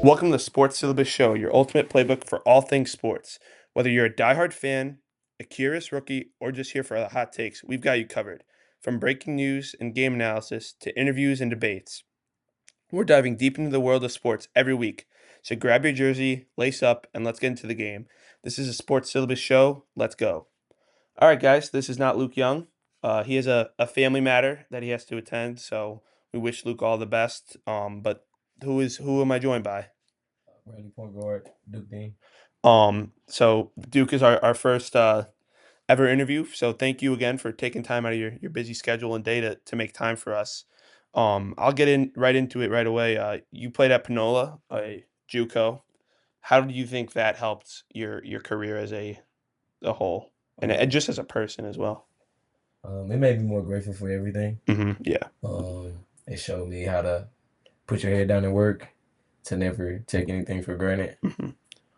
Welcome to the Sports Syllabus Show, your ultimate playbook for all things sports. Whether you're a diehard fan, a curious rookie, or just here for the hot takes, we've got you covered. From breaking news and game analysis to interviews and debates, we're diving deep into the world of sports every week. So grab your jersey, lace up, and let's get into the game. This is a Sports Syllabus Show. Let's go. All right, guys, this is not Luke Young. He has a family matter that he has to attend, so we wish Luke all the best. But who am I joined by? Randy point guard, Duke Deen. So Duke is our first ever interview. So thank you again for taking time out of your busy schedule and day to make time for us. I'll get right into it right away. You played at Panola, a JUCO. How do you think that helped your career as a whole, and just as a person as well? It made me more grateful for everything. Yeah. It showed me how to put your head down and work, to never take anything for granted. hmm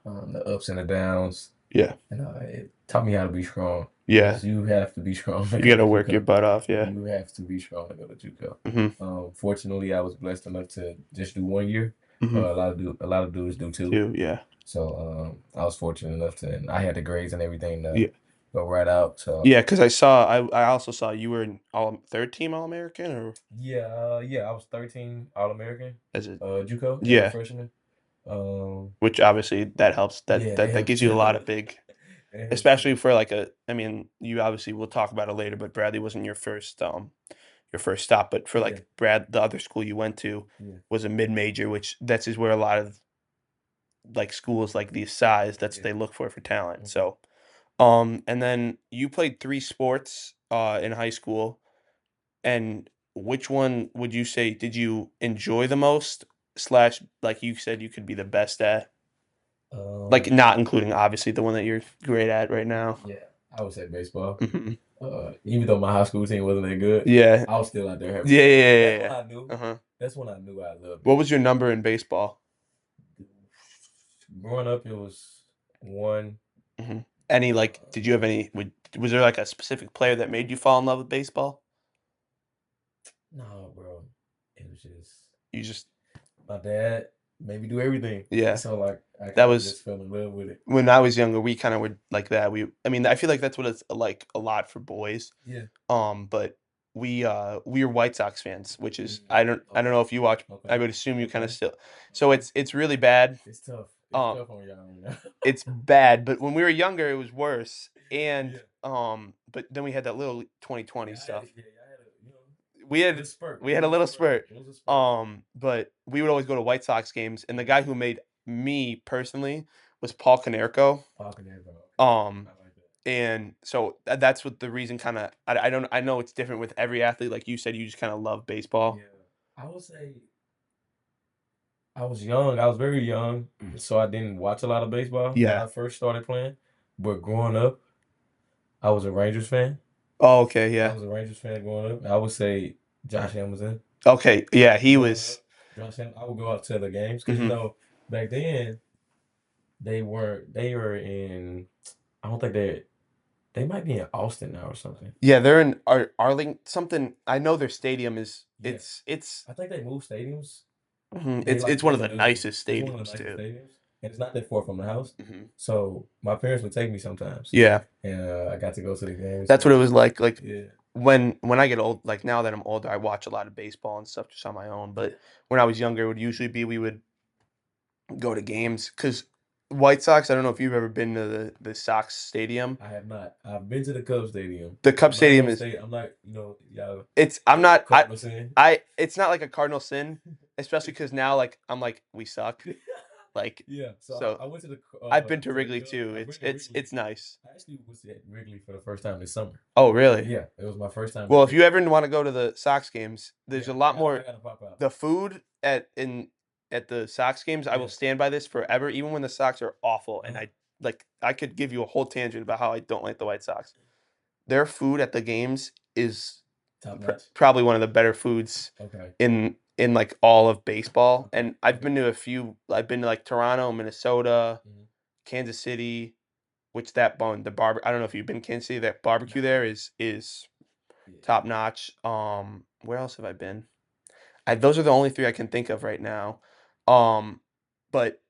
The ups and the downs, Yeah. and it taught me how to be strong. Yeah. 'Cause you have to be strong to You go got to to work your JUCO. butt off. Yeah. You have to be strong to go to JUCO. hmm Fortunately, I was blessed enough to just do 1 year. hmm A lot of dudes do two. Too. Yeah. So I was fortunate enough and I had the grades and everything to Yeah. go right out. So Yeah. Because I also saw you were an all third team All American or yeah, I was 13 All American, as a JUCO as a yeah. freshman. Um, Which obviously that helps. That yeah, that that that helped gives you a too. lot of big, That helped too. especially for like a. I mean, you obviously we'll talk about it later, but Bradley wasn't your first stop, but for Yeah, like the other school you went to yeah, was a mid major, which that's is where a lot of like schools like these size that's yeah. they look for talent. Mhm. So, and then you played three sports in high school, and which one would you say did you enjoy the most? Slash, like you said, you could be the best at. Like, Um, not including, obviously, the one that you're great at right now. yeah, I would say baseball. Mhm. Even though my high school team wasn't that good, Yeah. I was still out there having Yeah, fun. yeah, yeah, That's yeah, when yeah. I knew. Uh-huh. That's when I knew I loved What was your baseball. number in baseball? Growing up, it was one. Mhm. Any, like, Uh, did you have any was there, like, a specific player that made you fall in love with baseball? no, bro, it was just You just my dad made me do everything, and yeah. so like I That kind of was just fell in love with it. when I was younger, we kinda were like that. I mean, I feel like that's what it's like a lot for boys. Yeah. But we are White Sox fans, which is Mm, I don't okay. know if you watch. I Okay. would assume you kinda Okay. still. So Okay. it's really bad. It's tough. It's Um tough on y'all right now. It's bad, but when we were younger, it was worse, and, Yeah. but then we had that little 2020 Yeah. I had stuff. it. Yeah. I had a We little had spurt. we It had a was a little spurt. spurt, It was a spurt. but we would always go to White Sox games, and the Yeah. guy who made me personally was Paul Konerko, Parking there, bro. Okay. um, I like that. and so that's what the reason kinda I don't I know it's different with every athlete, like you said, you just kinda love baseball. Yeah. I would say I was young. I was very young, so I didn't watch a lot of baseball when Yeah. I first started playing. But growing up, I was a Rangers fan. Oh, okay, I yeah. was a Rangers fan growing up. I would say Josh Hamilton. Okay, yeah, he Growing was up, Josh Hamilton. I would go out to the games because mhm. back then they weren't. They were in. I don't think they might be in Austin now or something. Yeah, they're in Arling something I know their stadium is Yeah, it's I think they moved stadiums. mhm, They like it's one built of a the new one. nicest It's one of the stadiums nicest too. stadiums, and it's not that far from the house. Mhm. So my parents would take me sometimes, Yeah, and I got to go to the games. that's what So it was like, yeah, when I get old like, now that I'm older, I watch a lot of baseball and stuff just on my own, yeah. but when I was younger, it would usually be we would go to games because White Sox, I don't know if you've ever been to the Sox stadium. I have not. I've been to the Cubs stadium. The Cub I'm not Stadium gonna is say. I'm not. Y'all it's I'm not Cardinals in. it's not like a cardinal sin, especially because now, like, I'm like, "We suck." Like, Yeah. So so I went I've been to to the Wrigley Cubs. too. I It's went to it's Wrigley. it's nice. I actually was at Wrigley for the first time this summer. Oh, really? Yeah, it was my first time Well, if ever. you ever want to go to the Sox games, there's Yeah, a lot I more gotta pop out. the food at the Sox games, I will Yeah. stand by this forever, even when the Sox are awful, and Uh-huh. I could give you a whole tangent about how I don't like the White Sox. Their food at the games is Top notch. probably one of the better foods Okay. in like all of baseball, Okay. and I've Okay. been to a few. I've been to like Toronto, Minnesota, Mhm. Kansas City, which that bone the barber. I don't know if you've been to Kansas City. That barbecue Nah. there is Yeah. top notch. Where else have I been? Those are the only three I can think of right now. Um, but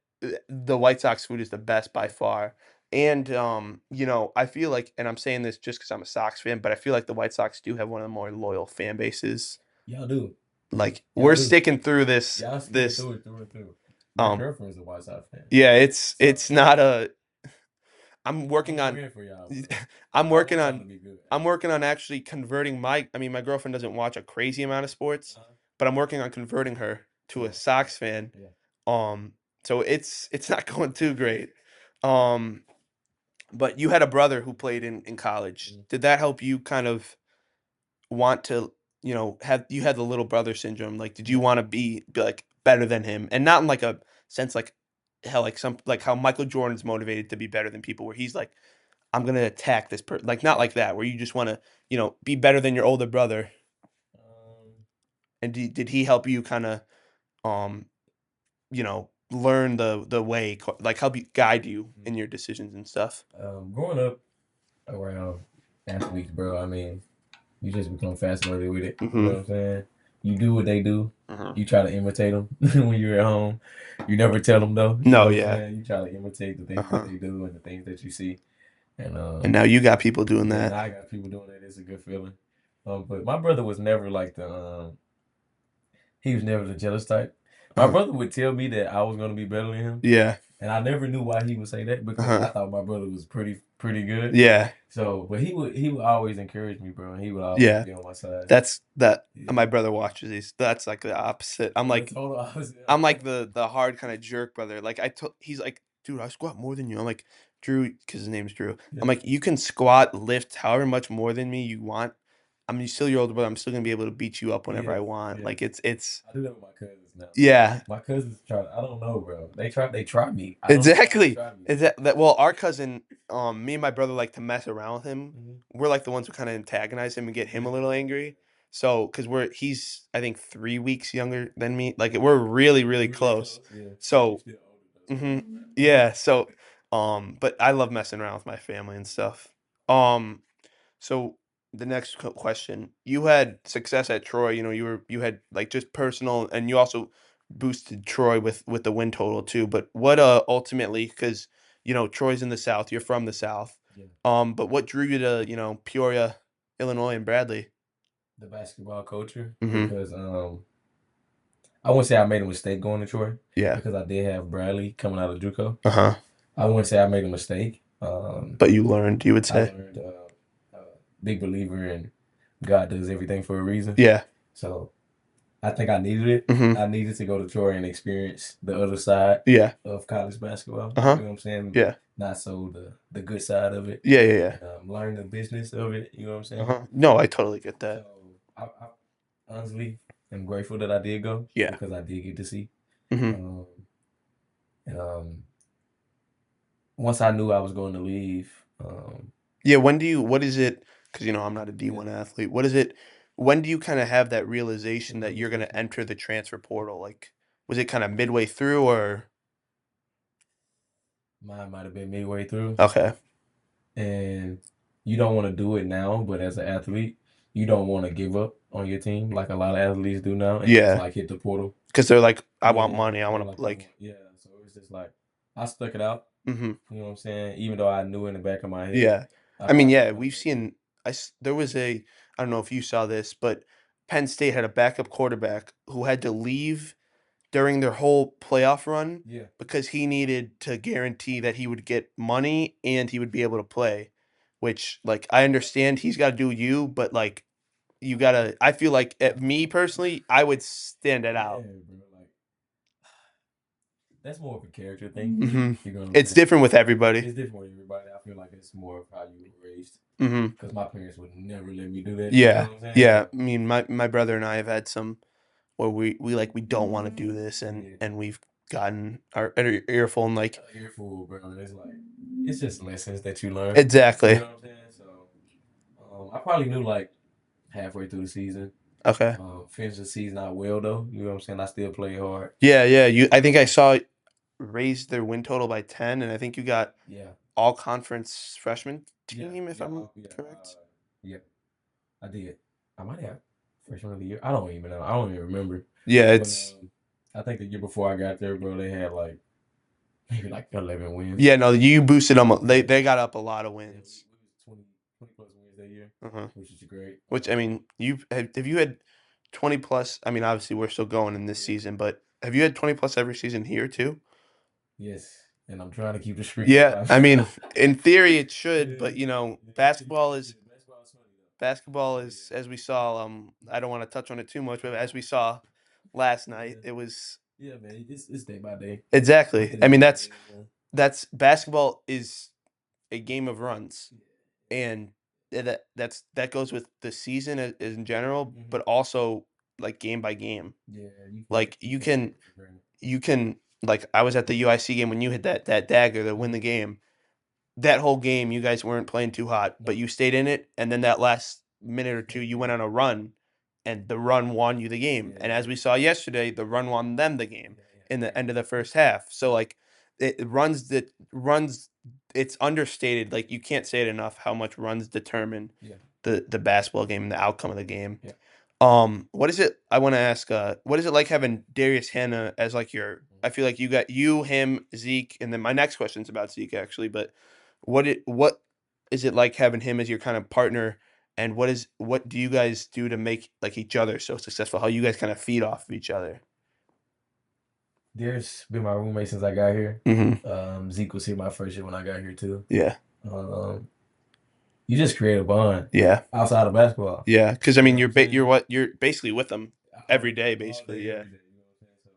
the White Sox food is the best by far. And I feel like, and I'm saying this just because I'm a Sox fan, but I feel like the White Sox do have one of the more loyal fan bases. Y'all do. Like Y'all we're do. sticking through this Y'all still this through it, through and through. My um girlfriend's a White Sox fan. yeah, it's So it's not a I'm I'm working on praying for y'all, bro. I'm I working want y'all to on be good, I'm actually. working on actually converting my girlfriend doesn't watch a crazy amount of sports, Uh-huh. but I'm working on converting her to a So, Sox fan. yeah. Um so it's not going too great. Um but you had a brother who played in college. Mhm. Did that help you kind of want to, have you had the little brother syndrome? Like did you Yeah. want to be like better than him? And not in like a sense like how Michael Jordan's motivated to be better than people where he's like I'm gonna attack this person, like, not like that, where you just wanna, be better than your older brother. Um, And did he help you kinda, um, learn the way, like, help you guide you in your decisions and stuff? growing up around athletes, bro, I mean, you just become fascinated with it. You know what Mhm. I'm saying? You do what they do. Mhm. You try to imitate them when you're at home. You never tell them though. You know No, what I'm yeah. saying? You try to imitate the things that Uh-huh. they do and the things that you see. And And now you got people doing yeah, that. now I got people doing it. It's a good feeling. But my brother was never like the he was never the jealous type. My Uh-huh. brother would tell me that I was gonna be better than him, Yeah. and I never knew why he would say that because I Uh-huh. thought my brother was pretty good. Yeah. So, but he would always encourage me, bro, and he would always Yeah. be on my side. That Yeah, my brother watches these. That's, like, the opposite. I'm the like total opposite. I'm like the hard kinda jerk brother, like, he's like, "Dude, I squat more than you." I'm like, "Drew," because his name's Drew. Yeah, I'm like, "You can squat, lift however much more than me you want. I mean, still your older brother, I'm still gonna be able to beat you up whenever yeah, I want." yeah. Like, it's I do that with my cousins now. yeah. My cousins try. I don't know, bro. They try me. I don't know why they Exactly. try me. Is that well, our cousin, me and my brother like to mess around with him. Hmm. We're like the ones who kind of antagonize him and get him Yeah, a little angry. So, because he's I think 3 weeks younger than me. Like we're really, really really close. close. Yeah, but you So, still older though, so it hmm don't matter. yeah. So, but I love messing around with my family and stuff. Um, so the next question, you had success at Troy. You had like just personal, and you also boosted Troy with the win total too. But what ultimately, because Troy's in the South, you're from the South. Yeah, But what drew you to Peoria, Illinois, and Bradley? the basketball culture Mm-hmm. because I wouldn't say I made a mistake going to Troy Yeah. because I did have Bradley coming out of JUCO. Uh huh. I wouldn't say I made a mistake. But you learned, you would I say. learned big believer in God does everything for a reason. Yeah. So I think I needed it. Mm-hmm. I needed to go to Troy and experience the other side Yeah. of college basketball. Uh You huh. know what I'm saying? Yeah. Not so the good side of it, Yeah. Yeah. Yeah. and learn the business of it. You know what I'm Uh saying? huh. No, I totally get So that. I honestly am grateful that I did go Yeah. because I did get to see. Mm-hmm. Um, and once I knew I was going to leave, Yeah, what is it? Because I'm not a yeah, D1 athlete. What is it? When do you kind of have that the realization that you're going to realization enter the transfer portal? Like, was it kind of midway through or? mine might have been midway through, Okay. and you don't want to do it now, but as an athlete, you don't want to give up on your team like a lot of athletes do now and just Yeah. like hit the portal. Because they're like, I want Yeah, money. I they're want to, like, I like, want, yeah. So it's just like I stuck it out. hmm You know what I'm saying? Even though I knew in the back of my head, yeah. I mean, I yeah, felt like, we've okay, seen, there was I don't know if you saw this, but Penn State had a backup quarterback who had to leave during their whole playoff run yeah, because he needed to guarantee that he would get money and he would be able to play, which, like, I understand he's got to do you, but like you gotta. I feel like me personally, I would stand it yeah, out. bro. Like that's more of a character thing. Hmm. You know what I'm It's saying? different with everybody. It's different with everybody. I feel like it's more of how you were raised. Hmm. Because my parents would never let me do that. You know Yeah, what I'm saying? yeah. So I mean, my brother and I have had some where we don't want to do this, and yeah, we've gotten our earful and like earful, bro. And it's like it's just lessons that you learn. You exactly. know what I'm saying? So I probably knew like halfway through the season. Okay. Finished the season out well though. You know what I'm saying? I still played hard. Yeah, yeah. I think I Um, saw raised their win total by 10, and I think you got yeah, all conference freshman yeah, team, if yeah, I'm yeah. correct. Yeah, I did. I might have freshman of the year. I don't even know. I don't even remember. Yeah, But it's I think the year before I got there, bro, they had like maybe like 11 wins. Yeah, no, you boosted them. They got up a lot of Yeah, wins. we was 20 plus wins that year, Uh-huh. which is great. Which I mean, have you had 20 plus? I mean, obviously we're still going in this Yeah. season, but have you had 20 plus every season here too? Yes, and I'm trying to keep the streak Yeah, alive. I mean, in theory it should, Yeah, but you know, yeah, basketball yeah. is Basketball's funny basketball though. is as we saw. I don't want to touch on it too much, but as we saw last night, Yeah, it was yeah, man. It's day by day. exactly. It I is mean, day by day, man. that's basketball is a game of runs, Yeah, and that goes with the season as in general, yeah. but also like game by game. Yeah, Like you can't take it for granted. you can like I was at the UIC game when you hit that dagger to win the Mhm. game. That whole game, you guys weren't playing too hot, but Nope. you stayed in it, and then that last minute or two, you went on a run, and the run won you the game. Yeah, And yeah, as we saw yesterday, the run won them the game yeah, yeah. in the end of the Exactly. first half. So Yeah, like it runs that runs it's understated. Like you can't say it enough how much runs determine yeah, the basketball game and the outcome of the game. yeah. What is it? I want to ask. What is it like having Darius Hannah as like your? Mhm. I feel like you got you, him, Zeke, and then my next question's about Zeke actually. But what is it like having him as your kind of partner? And what do you guys do to make like each other so successful? How you guys kind of feed off of each other? There's been my roommate since I got here. Mm-hmm. Zeke was here my first year when I got here too. Yeah. Um, you just create a bond Yeah. outside of basketball. Yeah. Because I You mean, know what I'm you're saying? what you're basically with them every day, All basically. day, Yeah. every day. You know what I'm saying?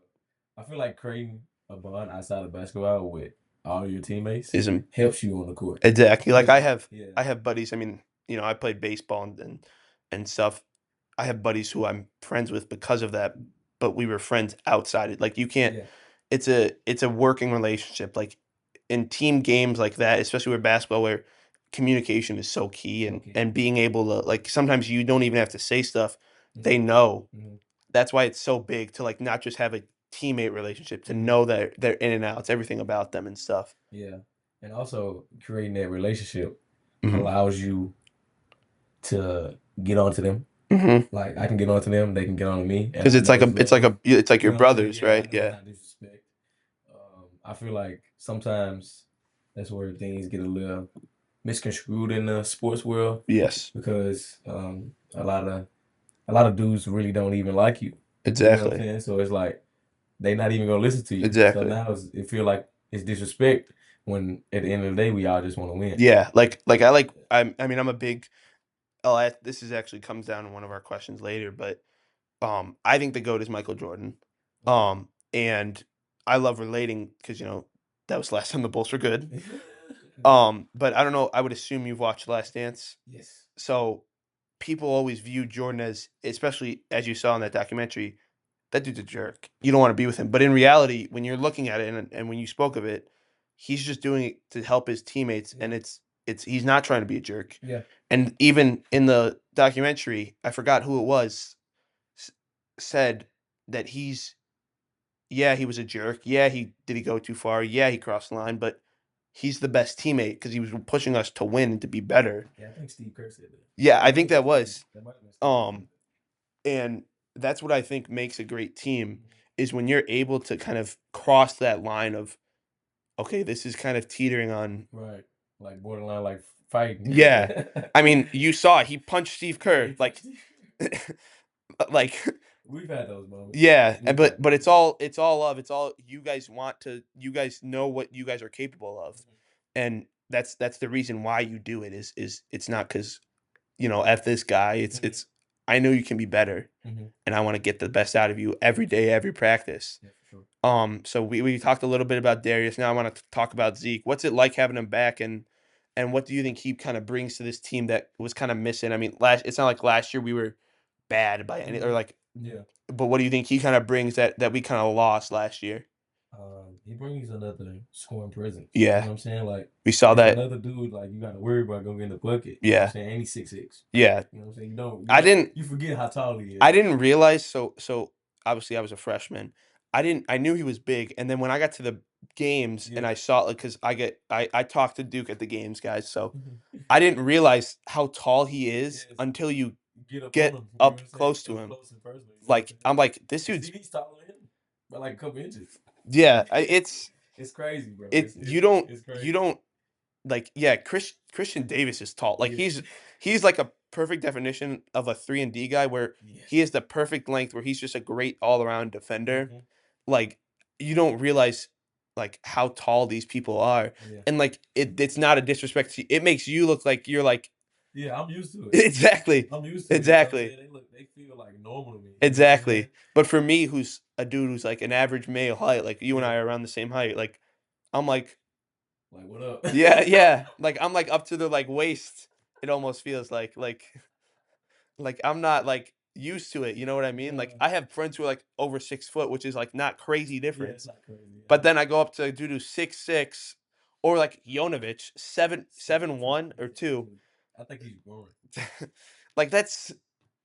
So I feel like creating a bond outside of basketball with all your teammates Isn't helps you on the court. exactly like Cause yeah, I have buddies. I mean, you know, I played baseball and stuff. I have buddies who I'm friends with because of that, but we were friends outside it. Like you can't yeah, it's a working relationship. Like in team games like that, especially with basketball where communication is so key so key. and being able to like sometimes you don't even have to say stuff. They Hmm. know. Hmm. That's why it's so big to like not just have a teammate relationship, to Hmm. know that they're in and outs, everything about them and stuff. Yeah, and also creating that relationship Mhm. allows you to get onto them. Mhm. Like I can get onto them, they can get onto me, and 'Cause I know it's love. it's like You your know what I'm saying? brothers, Yeah, I right? know it's Yeah. not disrespect. I feel like sometimes that's where things get a little misconstrued in the sports world Yes. because a lot of dudes really don't even like you. You know what I'm Exactly. saying? So it's like they not even gonna listen to you. So Exactly. now it feel like it's disrespect when at the end of the day we all just want to win. Yeah, I mean, I'm a big this is actually comes down to one of our questions later, but, I think the GOAT is Michael Jordan. Okay. And I love relating because you know, that was the last time the Bulls were good. Yeah. But I don't know, I would assume you've watched Last Dance. Yes. So, people always view Jordan as especially as you saw in that documentary, that dude's a jerk. You don't wanna be with him. But in reality, when you're looking at it and when you spoke of it, he's just doing it to help his teammates, Yeah. and it's he's not trying to be a jerk. Yeah. And even in the documentary, I forgot who it was, s said that yeah, he was a jerk. Yeah, he go too far? Yeah, he crossed the line, but he's the best teammate because he was pushing us to win and to be better. Yeah, I think Steve Kerr said that. Yeah, Or I it might think have been that Steve. was. That might have been Steve that said Um And that's what I think makes a great team that. is when you're able to kind of cross that line of, okay, this is kind of teetering on. Right. Like borderline like fighting. Yeah. I mean, you saw it, he punched Steve Yeah, he Kerr punched Steve. like We've had those moments. yeah, We've had but those it's all love. It's all you guys want to you guys know what you guys are capable of. moments. And that's the reason why you do it is it's not cuz you know, F this guy. Mhm. It's I know you can be better Mhm. and I want to get the best out of you every day, every practice. Yeah, for sure. So we talked a little bit about Darius. Now I want to talk about Zeke. What's it like having him back, and what do you think he kind of brings to this team that was kind of missing? I mean, last it's not like last year we were bad by any or Mhm. like, Yeah. but what do you think he kind of brings that we kind of lost last year? He brings another scoring presence. You know Yeah, what I'm saying? Like we saw it's that. another dude like you gotta worry about going in the bucket. You know what I'm Yeah, saying? And he's 6'6". yeah. You know what I'm saying? You I don't didn't you forget how tall he I is. didn't realize so obviously I was a freshman. I knew he was big, and then when I got to the games and Yeah. I saw like because I talked to Duke at the games, guys. So Mhm. I didn't realize how tall he is Yes. until you Get up on get him. You know up what I'm saying? close to Up him. close and personal. You know what I'm Like saying? I'm like this And dude's see, he's taller than him by like a couple inches. yeah. It's crazy, bro. It It's you crazy. don't like yeah, Christian Davis is tall. Like Yeah. he's like a perfect definition of a 3 and D guy where he Yes. is the perfect length where he's just a great all-around defender. Hmm. Like you don't realize like how tall these people are. Yeah. And like it's not a disrespect to you. It makes you look like you're like Yeah, I'm used to it. exactly. I'm used to it. You know what I'm Exactly. saying? They feel like normal to me. You know what I'm saying? Exactly. But for me who's a dude who's like an average male height, like you and Yeah. I are around the same height, like I'm like Like, what up? yeah, yeah. Like I'm like up to the like waist. It almost feels like I'm not like used to it. You know what I mean? Like uh, I have friends who are like over 6 foot, which is like not crazy yeah, it's difference. not crazy. But then I go up to a dude who's 6'6", or like Jonovich, seven Seven seven two. one or Yeah, two. dude. I think he's growing. Like that's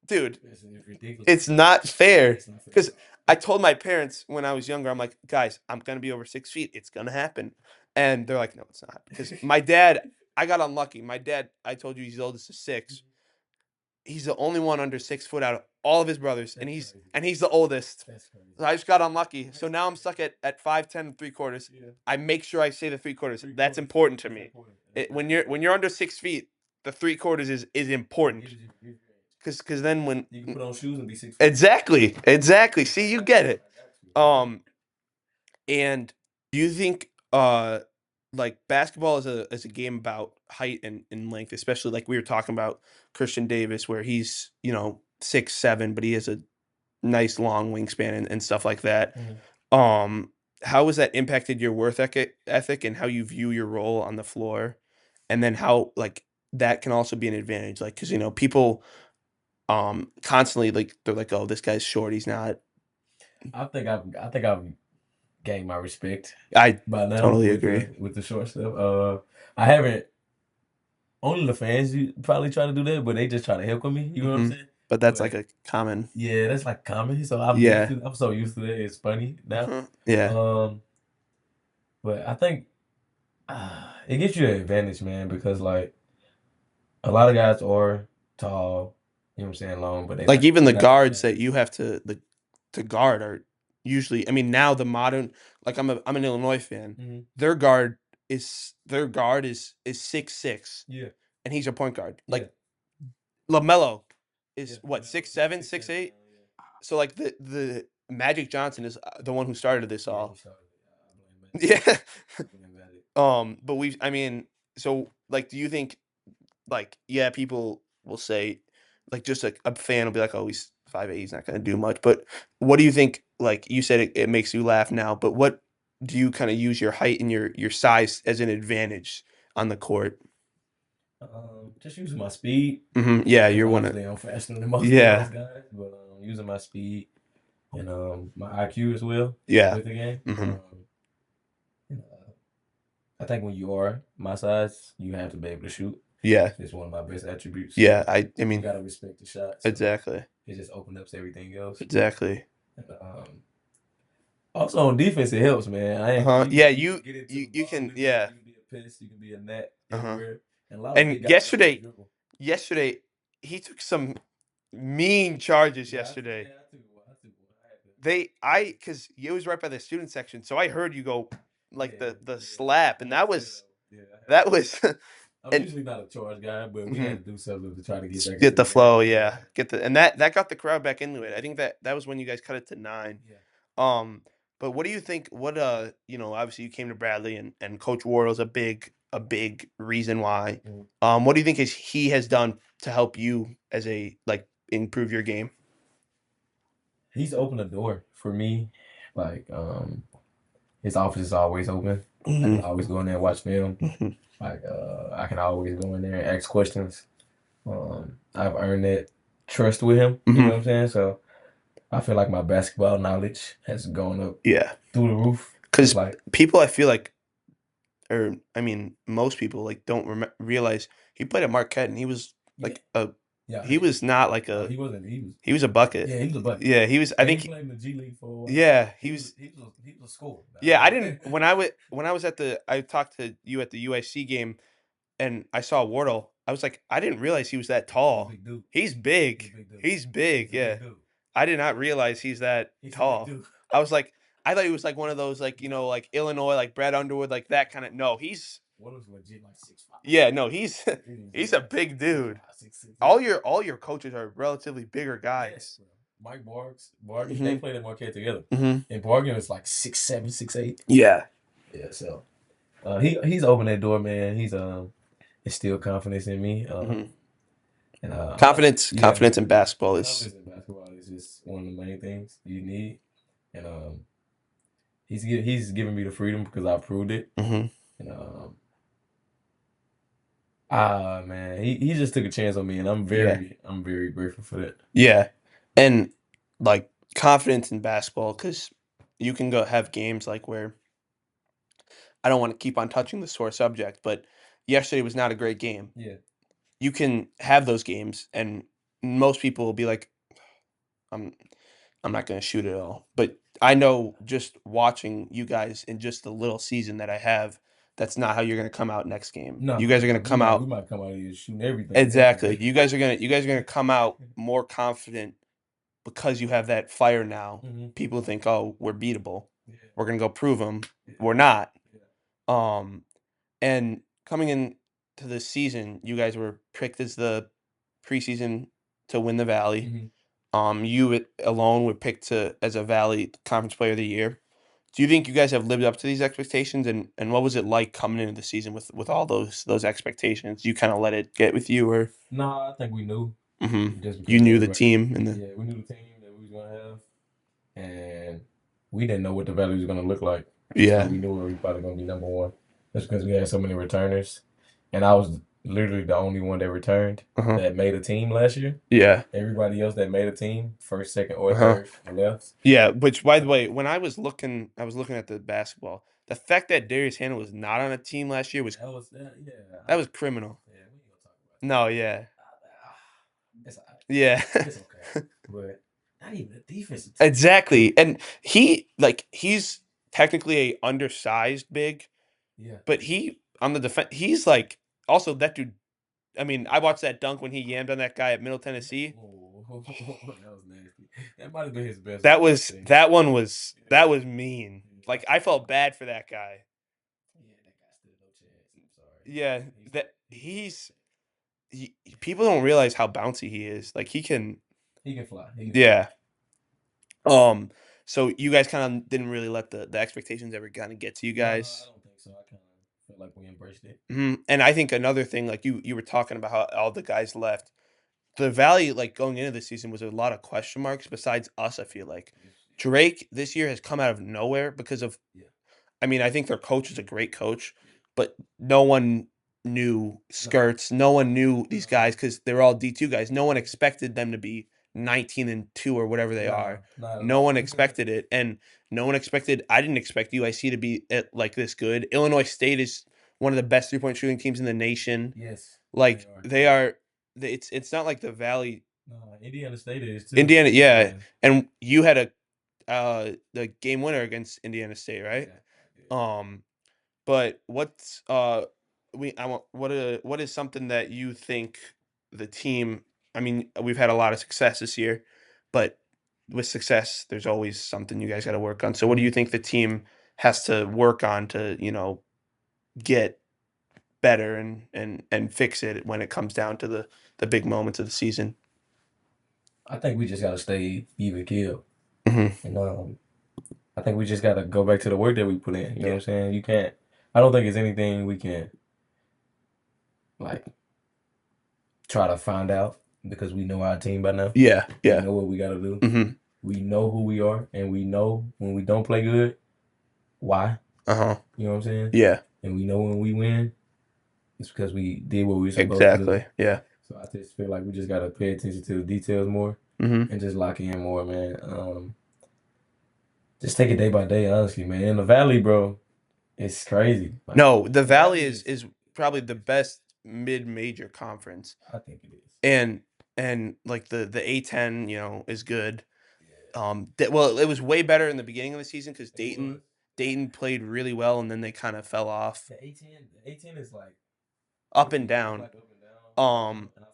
dude. It's ridiculous. It's not Yeah, fair. it's not fair. Because I told my parents when I was younger, I'm like, guys, I'm gonna be over 6 feet. It's gonna happen. And they're like, no, it's not. Because my dad, I got unlucky. My dad, I told you he's the oldest of six. He's the only one under 6 foot out of all of his brothers, and That's crazy. he's the oldest. That's crazy. So I just got unlucky. So now I'm stuck at 5'10" and 3/4. Yeah. I make sure I say the 3/4. Three That's quarters. important to That's me. important. That's very When important. you're under 6 feet, the 3/4 is It important. gives you gives you edge. Because then when You can put on shoes and be 6 foot. exactly. See, I you got get you. it. I got you. Um, and do you think like basketball is a game about height and length, especially like we were talking about Christian Davis, where he's 6'7", but he has a nice long wingspan and stuff like that. Mhm. Um, how has that impacted your ethic and how you view your role on the floor? And then how like that can also be an advantage, like because people constantly like they're like, oh, this guy's short, he's not. I think I've gained my respect I by now totally agree. with the short stuff. I haven't. Only the fans you probably try to do that, but they just try to heckle me. You know what I'm Hmm. saying? But that's like But a common, yeah, that's like comedy. So yeah. I'm so used to it. It's funny now. Yeah. Um, but I think it gives you an advantage, man, because like a lot of guys are tall. You know what I'm saying? Long, but Like even they're the not as guards that you fast. have to guard are usually. I mean, now the modern like I'm an Illinois fan. Hmm. Their guard is 6'6", Yeah, and he's a point guard. yeah, Like LaMelo yeah. is what Lamelo's 6'7", 6'7" 6'8". now. Yeah, So like the Magic Johnson is the one who started this yeah. He all. started it. I blame Magic. Yeah. I blame Magic. But I mean, so like, do you think like yeah, people will say like just a fan will be like, oh, he's 5'8", he's not gonna do much. But what do you think? Like you said, it makes you laugh now. But what do you kind of use your height and your size as an advantage on the court? Just using my speed Yeah, because you're one of obviously I'm faster than most yeah, guys, but using my speed and my IQ as well yeah. with the game. Hmm. And, I think when you are my size, you have to be able to shoot. Yeah, It's one of my best attributes. yeah. So I you mean, gotta respect the shot. So exactly, it just opens up everything else. exactly. And, also on defense, it helps, man. I ain't, Yeah, you can get into the you ball can movement. yeah. You can be a pest. You can be a net Uh-huh. everywhere. And a lot of And big guys don't even dribble. yesterday he took some mean charges Yeah, yesterday. I took one. I took one. I had to. Because it was right by the student section, so I heard you go Yeah, like the yeah. slap, I and had to set it up. Yeah, I had to that set it was up. I'm and usually not a charge guy, but we mhm, had to do something to try to get back into get the the game. flow, Yeah, yeah, get the and that got the crowd back into it. I think that was when you guys cut it to 9. yeah. Um, but what do you think? What obviously you came to Bradley, and Coach Wardle's a big reason why. Mhm. What do you think he has done to help you as a like improve your game? He's opened a door for me. Like, his office is always open. I can Hmm. always go in there and watch film. Hmm. Like, I can always go in there and ask questions. I've earned that trust with him. You know Hmm. what I'm saying? So I feel like my basketball knowledge has gone up Yeah, through the roof. Cause because like, people I feel like or I mean, most people like don't realize he played at Marquette and he was yeah, like a yeah, he was not like no, a he wasn't. He was, he was a bucket. yeah, he was a bucket. Yeah, he was. I And think. he played in the G League for a while. Yeah, he was. He was a scorer. Yeah, I Nah. didn't when I was at the I talked to you at the UIC game and I saw Wardle. I was like, I didn't realize he was that He's a tall. big dude. He's He's a big. big dude. He's big. He's a Yeah, big dude. I did not realize he's that He's a big tall. dude. I was like. I thought he was like one of those like like Illinois like Brad Underwood like that kind of. No, he's One was legit like 6'5". yeah, no, he's He was he's legit a like big six dude. five, 6'6". All your coaches are relatively bigger Yes, guys. bro. Mike Bargan, they Hmm. played at Marquette together, Hmm. and Bargan is like 6'7", 6'8". Yeah. Yeah, so he's opened that door, man. He's instilled confidence in me. Hmm. And Confidence, yeah, confidence in basketball is confidence in basketball is just one of the main things you need. And he's given me the freedom because I proved it. hmm And man, he just took a chance on me, and yeah, I'm very grateful for that. yeah, and like confidence in basketball because you can go have games like where I don't want to keep on touching the sore subject, but yesterday was not a great game. Yeah, You can have those games, and most people will be like, "I'm I'm not going to shoot it all." But I know just watching you guys in just the little season that I have, that's not how you're going to come out next game. You no, guys are going to come we out might come out here shooting everything next exactly. game. You guys are going to come out more confident because you have that fire now. Hmm. People think, "Oh, we're beatable. Yeah, We're going to go prove them." yeah, We're not. yeah. Um And coming in to this season, you guys were picked as the preseason to win the Valley. Hmm. Alone were picked to as a Valley Conference Player of the Year. Do you think you guys have lived up to these expectations? And what was it like coming into the season with all those expectations? You kind of let it get with you, or No, I think we knew just you because knew the everybody. team and the Yeah, we knew the team that we was gonna have, and we didn't know what the value was gonna look like. So yeah we knew we were probably gonna be number one, just because we had so many returners, and I was literally the only one that returned uh-huh that made a team last year. yeah Everybody else that made a team, first, second, or uh-huh third, left. yeah. Which by the So way, when I was looking at the basketball. The fact that Darius Hannah was not on a team last year was that was that. Yeah, that was criminal. yeah. We ain't gonna talk about that. No, yeah. It's all right. Yeah. It's okay, but not even a defensive team. Exactly. And he's technically a undersized big, Yeah. but he on the defense he's like also that dude. I mean, I watched that dunk when he yammed on that guy at Middle Tennessee. Oh, that was nasty. That might have been his best That one, I was think. that one was Yeah. that was mean. Yeah, Like I felt bad for that guy. yeah, that guy stood no chance. I'm sorry. Yeah, that He stood no chance. people don't realize how bouncy he is. Like he can He can fly. He can fly. yeah. Um so you guys kind of didn't really let the expectations ever kind of get to you No, I guys. don't think so. I kind of felt like we embraced it. And I think another thing, like you were talking about how all the guys left. The Valley, like going into the season, was a lot of question marks. Besides us, I feel like Yes, Drake this year has come out of nowhere because of. yeah, I mean, I think their coach is a great coach, yeah. but no one knew No, Skirts. No one knew these no, guys because they're all D2 guys. No one expected them to be 19-2 or whatever they nah, are. not at No all. one expected it, and no one expected. I didn't expect UIC to be like this good. Illinois State is one of the best 3-point shooting teams in the nation. Yes, they Like are. they are, it's not like the Valley, No, Indiana State is too. Indiana. Yeah, And and you had a the game winner against Indiana State, right? yeah, I did. Um, but what's we I want what is something that you think the team? I mean, we've had a lot of success this year, but with success, there's always something you guys got to work on. So, what do you Mhm. think the team has to work on to get better and fix it when it comes down to the big moments of the season? I think we just gotta stay even keel. Hmm. And I think we just gotta go back to the work that we put in. You know what Yeah. I'm saying? You can't. I don't think it's anything we can like try to find out because we know our team by now. Yeah. We Yeah. know what we gotta do. Hmm. We know who we are, and we know when we don't play good, why. Uh-huh. You know what I'm saying? Yeah. And we know when we win, it's because we did what we were supposed to do. Exactly. Yeah. So I just feel like we just gotta pay attention to the details more Hmm. and just lock in more, man. Just take it day by day, honestly, man. In the valley, bro, it's crazy. Like No, the the Valley valley is probably the best mid-major conference. I think it is. And like the A10, is good. Yeah, Well, it was way better in the beginning of the season because it was. Dayton played really well, and then they kind of fell off The A10 is like up and really, it's down. like up and down. Um, And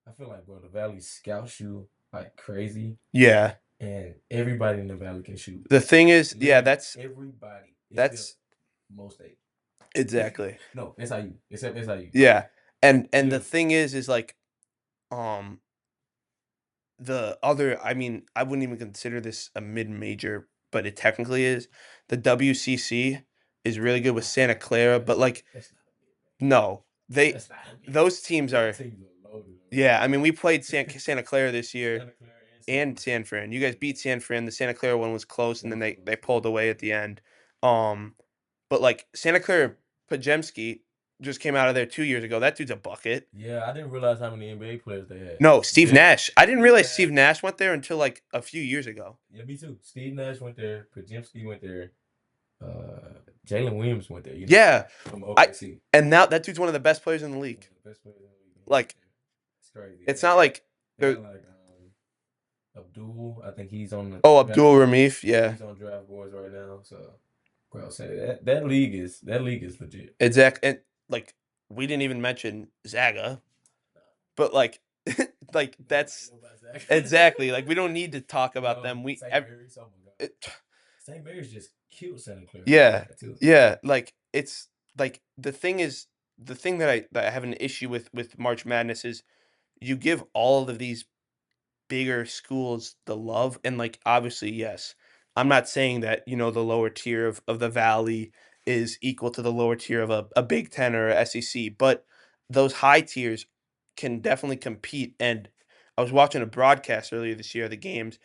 I feel like, bro, the valley scouts you like crazy, yeah, and everybody in the valley can shoot. The thing is, yeah, Literally everybody except that's most state. exactly. No, SIU, except SIU. Yeah. And the Literally. thing is like um the other, I mean, I wouldn't even consider this a mid-major, but it technically is. The WCC is really good with Santa Clara, but like That's not a mid, no, man. they That's not a mid. those teams Them are teams are loaded yeah, I mean, we played already. Santa Clara this year Santa Clara and San and Fran. San Fran. You guys beat San Fran. The Santa Clara one was close, and That then was they close. pulled away at the end. Um, but like Santa Clara Pajemski just came out of there 2 years ago. That dude's a bucket. Yeah, I didn't realize how many NBA players they had. No, Steve Jet, Nash. I didn't Steve realize Nash. Steve Nash went there until like a few years ago. Yeah, me too. Steve Nash went there. Pajemski went there. Jalen Williams went there. Yeah, From I OKC. and now that dude's one of the best players in the league. One of the best players in the league. Like It's crazy. it's not like They they're got like Abdul. I think he's on the draft. Abdul Ramif. Yeah, Yeah, he's on draft boards right now. So, bro, say that league is legit. exact. And like we didn't even mention Zaga, but like like that's exactly like we don't need to talk about them. St. Mary's. Oh my god. It, St. Mary's just killed Santa Clara. yeah, Too. yeah. Like it's like the thing is the thing that I have an issue with March Madness is you give all of these bigger schools the love and like obviously yes, I'm not saying that the lower tier of the valley is equal to the lower tier of a Big Ten or a SEC, but those high tiers can definitely compete. And I was watching a broadcast earlier this year of the games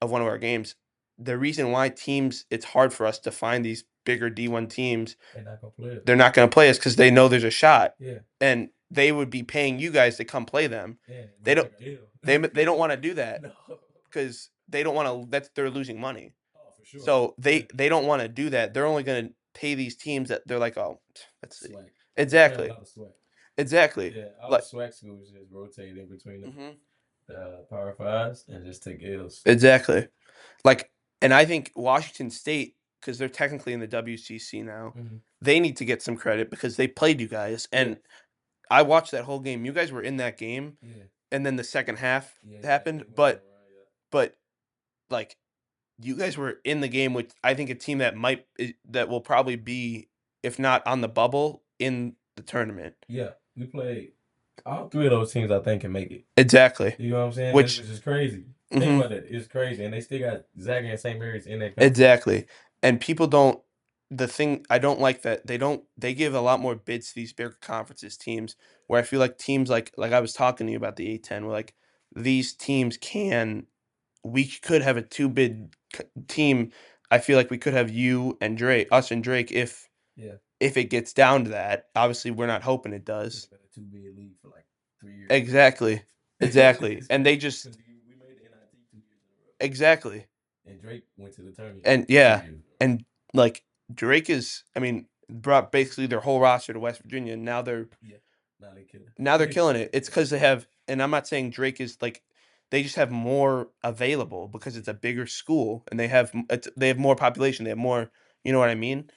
of one of our games. The reason why teams it's hard for us to find these bigger D1 teams, They're not gonna play it. they're not going to play us because they know there's a shot. Yeah. And they would be paying you guys to come play them. Yeah. They don't they don't want to do that No. because they don't want to. That's they're losing money. Oh, for sure. So Yeah. they don't want to do that. They're only going to pay these teams that they're like, oh, let's see. Swag. They have a Exactly, lot of swag. exactly. Yeah, all the Like, swag schools just rotate in between mhm, the Power Fives and just take L's. exactly. Like, and I think Washington State, because they're technically in the WCC now, Mhm. they need to get some credit because they played you guys. Yeah. And I watched that whole game. You guys were in that game, Yeah. and then the second half Yeah. happened. They went on a run, yeah. But like you guys were in the game with I think a team that will probably be, if not on the bubble, in the tournament. Yeah, we played all three of those teams. I think can make it. Exactly. You know what I'm saying? Which Which is crazy. Think mhm, about that. It's crazy, and they still got Zaga and St. Mary's in that conference. exactly. And people don't the thing I don't like that they give a lot more bids to these bigger conferences teams where I feel like teams like I was talking to you about the A10 where like these teams can we could have a two bid team. I feel like we could have you and Drake, us and Drake, Yeah, if it gets down to that. Obviously, we're not hoping it it's does. been a 2 bid league for like 3 years. Exactly, exactly, It's and crazy they just because we made the NIT 2 years in a row, exactly, and Drake went to the tournament and 2 yeah, years in a row. and like Drake is. I mean, brought basically their whole roster to West Virginia, and Yeah, now they're killing it. It's because they have, and I'm not saying Drake is like. They just have more available because it's a bigger school, and they have more population. They have more. You know what I mean?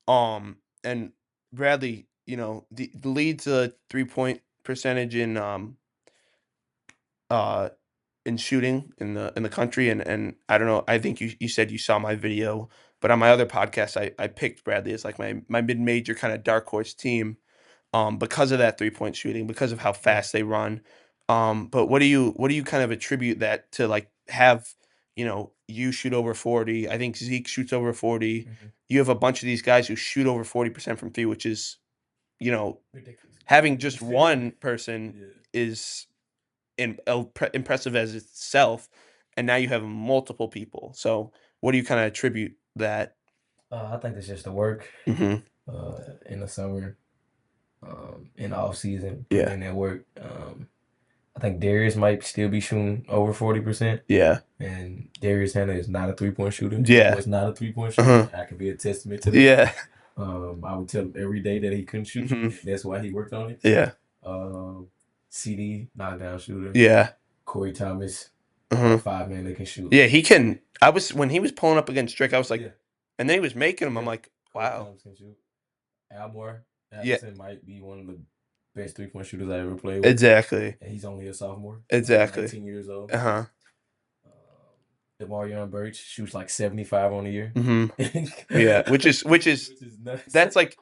And Bradley, the leads a 3-point percentage uh in shooting in the country, and I don't know. I think you said you saw my video, but on my other podcast, I picked Bradley as like my mid major kind of dark horse team, because of that 3-point shooting, because of how fast they run. But what do you kind of attribute that to? Like have you shoot over 40. I think Zeke shoots over 40. Mhm. You have a bunch of these guys who shoot over 40% from three, which is Ridiculous. having just one person Yeah. is impressive as itself, and now you have multiple people. So what do you kind of attribute that? I think it's just the work Hmm. in the summer, in the off season, putting Yeah, in that work. I think Darius might still be shooting over 40%. yeah, And Darius Hannah is not a 3-point shooter. yeah, Was not a 3-point shooter. uh-huh, I can be a testament to that. yeah, I would tell him every day that he couldn't shoot. hmm, That's why he worked on it. yeah, CD, knockdown shooter. yeah, Corey Thomas, uh-huh. 5 man that can shoot. Yeah, he can. I was when he was pulling up against Strick, I was like, Yeah. and then he was making them. I'm Yeah. like, Corey wow, Thomas can shoot. Almore yeah, Allison might be one of the best 3-point shooters I ever played with. exactly, And he's only a sophomore. exactly, 19 years old. uh huh, Um, Demarion Burch shoots like 75 on the year. Mm-hmm. Yeah, which is Which is nuts. that's like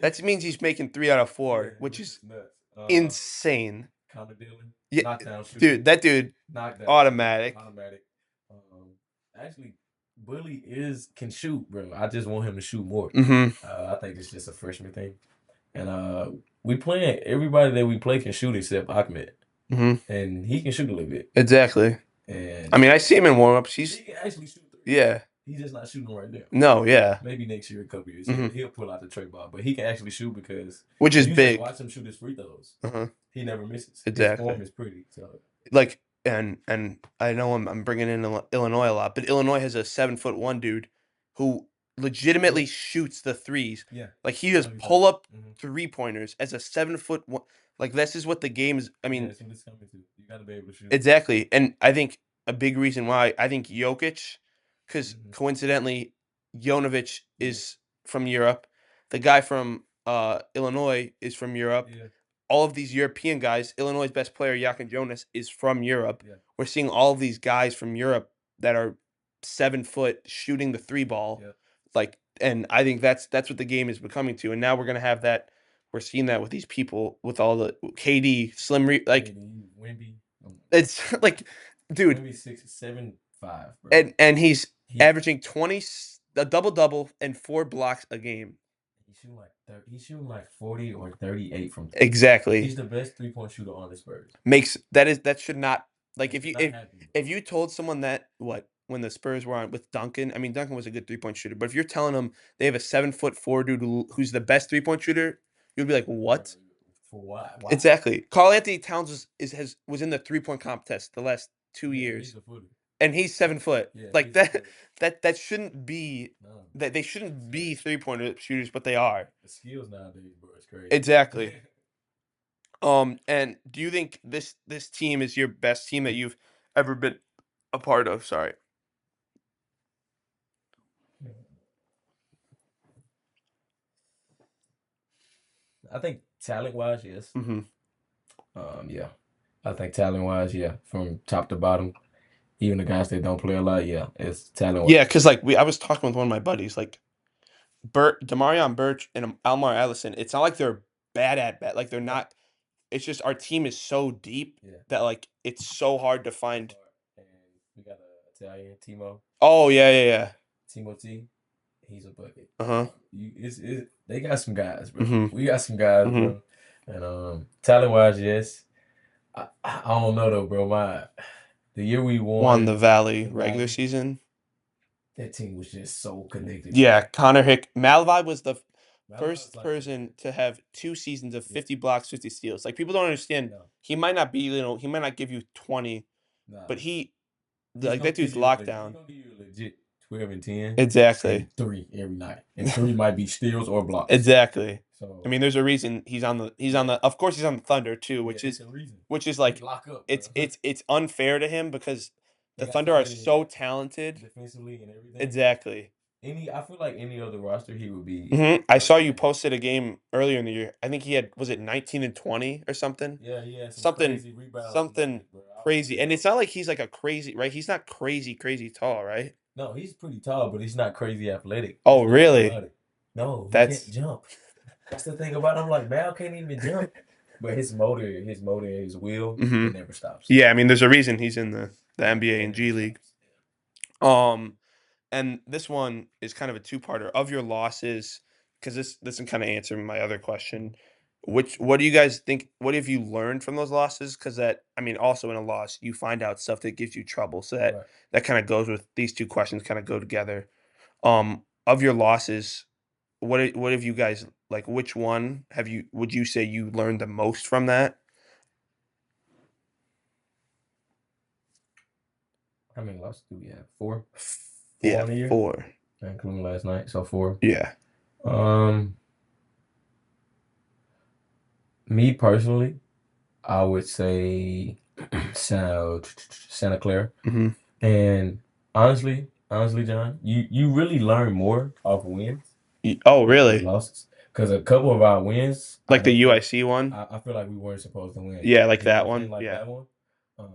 that means he's making 3 out of 4, Yeah, which which is is nuts. insane. Connor Dillon, Yeah, knockdown shooter, dude, that dude knockdown shooter, automatic. automatic. Actually, Bully is can shoot, bro. I just want him to shoot more. Mm-hmm. I think it's just a freshman thing, and we playing everybody that we play can shoot except Ahmed, Mm-hmm. and he can shoot a little bit, Exactly. I and mean, I see him in warm-ups. he He's can actually shoot threes. yeah. He's just not shooting right now. No, yeah. Maybe next year, a couple years, Mm-hmm. he'll pull out the tray ball, but he can actually shoot because Which is if you just big. watch him shoot his free throws, Uh-huh. he never misses. His Exactly. form is pretty. So Like and I know I'm bringing in Illinois a lot, but Illinois has a 7'1" dude who legitimately shoots the threes. yeah, Like he I know does you're talking. pull up Mm-hmm. 3-pointers as a 7'1". Like this is what the game is. I Yeah, mean, that's what it's coming to. You got to be able to shoot. exactly. And I think a big reason why I think Jokic, because Mm-hmm. coincidentally, Jonovic Yeah, is from Europe. The guy from Illinois is from Europe. yeah, All of these European guys, Illinois' best player, Jakin Jonas, is from Europe. yeah, We're seeing all of these guys from Europe that are 7 foot shooting the three ball. yeah. Like, and I think that's what the game is becoming to. And now we're gonna have that. We're seeing that with these people, with all the KD, like KD, Wemby, it's like, dude, Wemby 6'7" 5", bro. and he's He averaging 20, a double double and 4 blocks a game. he's shooting like 40 or 38 from three. Exactly. He's the best 3-point shooter on the Spurs. Makes that should not like That if should you not happen. if you told someone that what when the Spurs were on with Duncan, I mean Duncan was a good 3-point shooter, but if you're telling them they have a 7'4" dude who's the best 3-point shooter, you'd be like, Bro, what? for why? Why? Exactly. Carl Anthony Towns was in the 3-point contest the last 2 years, He's a footer. and he's 7 foot. Yeah, Like he's a that footer. that shouldn't be No, that they shouldn't be 3-pointer shooters, but they are. the skills nowadays, bro, it's crazy. Exactly. And do you think this team is your best team that you've ever been a part of? Sorry. I think talent wise, yes. Mm-hmm. Yeah. I think talent wise, yeah. From top to bottom, even the guys that don't play a lot, yeah, it's talent wise. Yeah, because like I was talking with one of my buddies, like Demarion Birch and Almar Allison. It's not like they're bad at bat. Like they're No. not. It's just our team is so deep Yeah. that like it's so hard to find. And we got a Italian Timo, Oh yeah. Timo T. He's a bucket. Uh huh. They got some guys, bro. Mm-hmm. We got some guys, Mm-hmm. bro. And talent wise, yes. I don't know though, bro. The year we Won the won Valley the regular Valley, season. that team was just so connected, bro. Yeah, Connor Malvi was the Malachi was first like, person to have 2 seasons of yeah, 50 blocks, 50 steals. Like people don't understand. no, He might not be, he might not give you 20, nah. but he He's like gonna that give dude's you locked he's down. gonna give you a legit 12 and 10 Exactly. and 3 every night. And 3 might be steals or blocks. Exactly. So I mean, there's a reason he's on the of course he's on the Thunder too, yeah, it's a reason. which is He like lock up, bro. it's unfair to him because They the got Thunder are somebody so talented. defensively and everything. Exactly. I feel like any other roster he would be I saw first you place. posted a game earlier in the year. I think he had was it 19 and 20 or something? Yeah, he had some Something crazy rebounds something tonight, bro. I was crazy. like, And yo. it's not like he's like a crazy, right? He's not crazy tall, right? No, he's pretty tall, but he's not crazy athletic. Oh, That's the thing really? about it. No, he can't That's jump. That's the thing about him. Like Mal can't even jump, but his motor, and his will, hmm it never stops. Yeah, I mean there's a reason he's in the Yeah, NBA it and never G League. stops. Um and this one is kind of a two-parter of your losses because this can kind of answer my other question. What do you guys think? What have you learned from those losses? Because that I mean, also in a loss, you find out stuff that gives you trouble. So Yeah. that Right. that kind of goes with these two questions. Kind of go together. Of your losses, what have you guys like? Which one would you say you learned the most from that? How many losses do we have? 4. F- 4 Yeah, on the year, 4. including last night. So 4. Yeah. Um, Me personally, I would say Santa Clara. hmm And honestly, John, you really learn more off wins Oh, than you do really? losses. Because a couple of our wins, I Like the don't feel UIC one? I feel like we weren't supposed to win. Yeah, like You know that what I'm saying? one. Like Yeah. that one.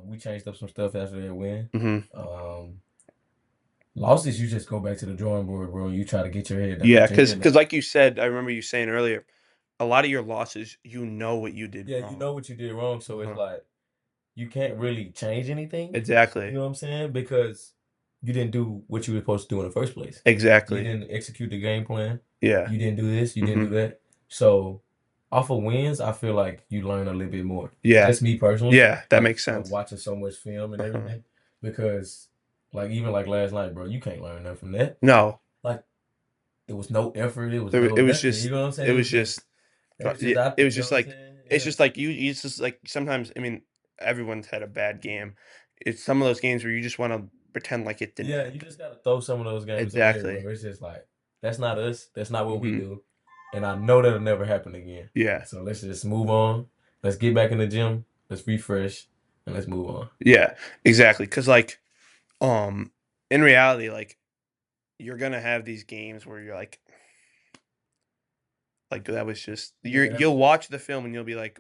We changed up some stuff after that win. hmm Um, Losses, you just go back to the drawing board, bro, and you try to Yeah, get your because head back. like you said, I remember you saying earlier, a lot of your losses, you know what you did Yeah, you wrong. know what you did wrong, so it's Uh-huh. like you can't really change anything. You Exactly. know what I'm saying? Because you didn't do what you were supposed to do in the first place. You Exactly. didn't execute the game plan. Yeah. You didn't do this. You didn't Hmm. do that. So, off of wins, I feel like you learn a little bit more. Yeah. Just me personally, Yeah. That like makes from sense. watching so much film and Uh-huh. everything, because like even like last night, bro, you can't learn nothing from that. No, Like it was no effort. It was there, no it was nothing. You just, know what I'm it saying? was just, It was yeah, just out it there. was You know just what I'm like, saying? it's Yeah. just like you just like sometimes. I mean, everyone's had a bad game. It's some of those games where you just want to pretend like it didn't Yeah, you happen. just gotta throw some of those games away, Exactly. bro. It's just like that's not us. That's not what we Hmm. do. And I know that'll never happen again. Yeah. So let's just move on. Let's get back in the gym. Let's refresh and let's move on. Yeah. Exactly. Because in reality, like you're gonna have these games where you're like that was just Yeah, that you'll was just watch the film and you'll be like,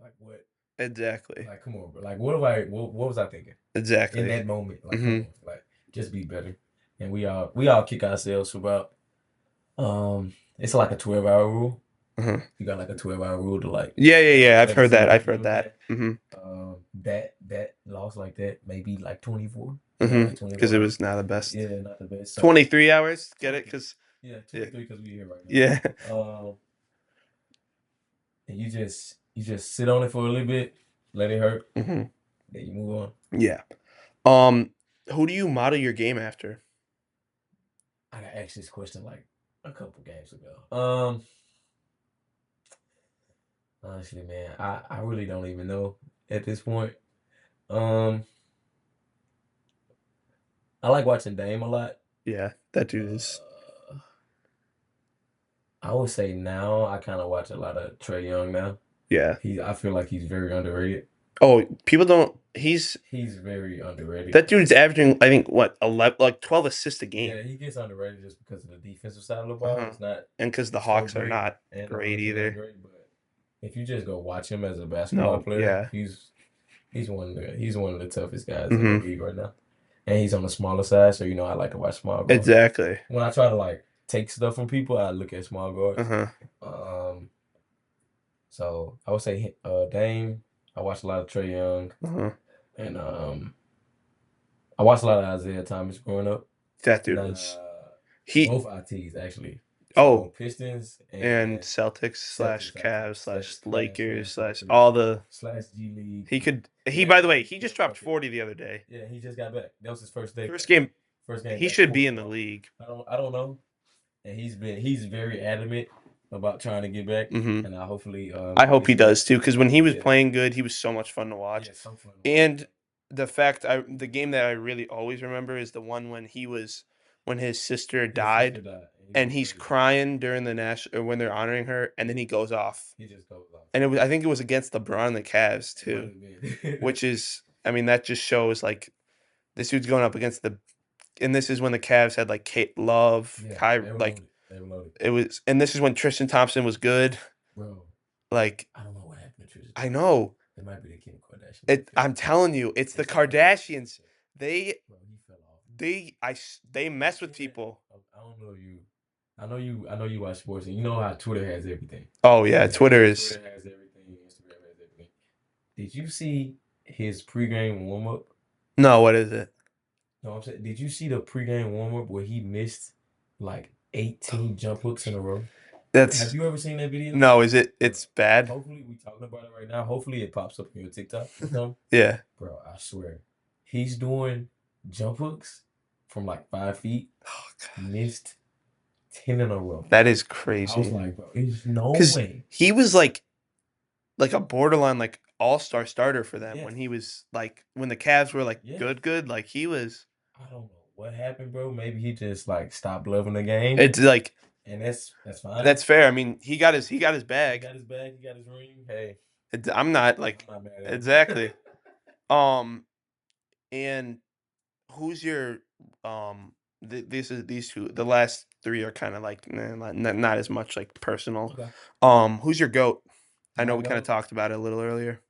like what? exactly, Like come on, bro. Like what have I? What was I thinking in exactly. that moment? Like come Hmm. on, like just be better. And we all kick ourselves for about it's like a 12-hour rule. Uh-huh. You got like a 12-hour rule to like Yeah, yeah, yeah. I've let the heard that. season. I've You know heard what I'm that. saying? Hmm. That loss like that, maybe like 24. Yeah, Hmm. like Because 24 it hours. was not the best. Yeah, not the best. So 23 hours. Get it? 23. Because Yeah, yeah, 23 because we here right yeah. now. And you just sit on it for a little bit, let it hurt, Hmm. then you move on. Yeah. Um, who do you model your game after? I got asked this question like a couple games ago. Honestly, man, I really don't even know at this point. Um, I like watching Dame a lot. Yeah, that dude is. Uh, I would say now I kind of watch a lot of Trey Young now. Yeah. I feel like he's very underrated. Oh, people don't. He's He's very underrated. that dude's averaging. I think what 11, like 12 assists a game. Yeah, he gets underrated just because of the defensive side of the Uh ball. huh. It's not And because the so Hawks are great, not and the great Hornets are not either. great. But if you just go watch him as a basketball No. player, Yeah. he's one of the toughest guys in the Hmm. league right now. And he's on the smaller side, so I like to watch small guard. Exactly. When I try to like take stuff from people, I look at small Uh guards. huh. Um, so I would say Dame. I watch a lot of Trey Young, Uh huh. and I watched a lot of Isaiah Thomas growing up. That dude Nah, was he. both ITs actually. So Oh, Pistons and and Celtics slash Celtics IT Cavs slash slash Cavs Lakers slash slash Lakers all the. slash G League. He could. He Yeah, by the way, he yeah, just dropped fuck it. 40 the other day. Yeah, he just got back. That was his first day back. First game. First game He back. should be 40 in the ball. league. I don't know. And he's very adamant about trying to get back. Hmm. And I hopefully I he hope gets he back. does too, because when he was Yeah, playing good, he was so much fun to watch. yeah, so fun to watch, And man. the game that I really always remember is the one when his sister His sister died died, and he and went he's crazy. crying during the national or when they're honoring her, and then he goes off. He just goes off. And I think it was against LeBron and the Cavs It might too, have been. which is, I mean, that just shows like this dude's going up against and this is when the Cavs had like Kate Love, Yeah, Kai, they were like loaded. They were loaded. it was, and this is when Tristan Thompson was good. Bro, Like I don't know what happened to Tristan I Thompson. know It might be the Kim Kardashian it. effect. I'm telling you, it's the It's the Kardashian Kardashians. effect. They Bro, he fell off. they I mess with seen that. people. I don't know you. I know you watch sports, and you know how Twitter has everything. Oh yeah, Twitter is. Twitter has everything. Instagram has everything. Did you see his pregame warm up? No, what is it? No, I'm saying, did you see the pregame warm up where he missed like 18 jump hooks in a row? Have That's you ever seen that video? no. Is it? Bro, It's bad. hopefully we talking about it right now. Hopefully it pops up on your TikTok or something. Yeah. Bro, I swear. He's doing jump hooks from like 5 feet, Oh god, missed 10 in a row. that is I was crazy. like, bro, there's no Because way. he was like a borderline like all-star starter for them Yes. when he was like when the Cavs were like Yes. good. Like he was. I don't know what happened, bro. Maybe he just like stopped loving the game. It's like And that's fine. that's fair. I mean, he got his He bag. got his bag, he got his ring. Hey, I'm not like I'm not mad at him. exactly. Um, and who's your these two, the last three are kind of like not as much like personal. Okay. Who's your goat? I know My we kind of goat. talked about it a little earlier.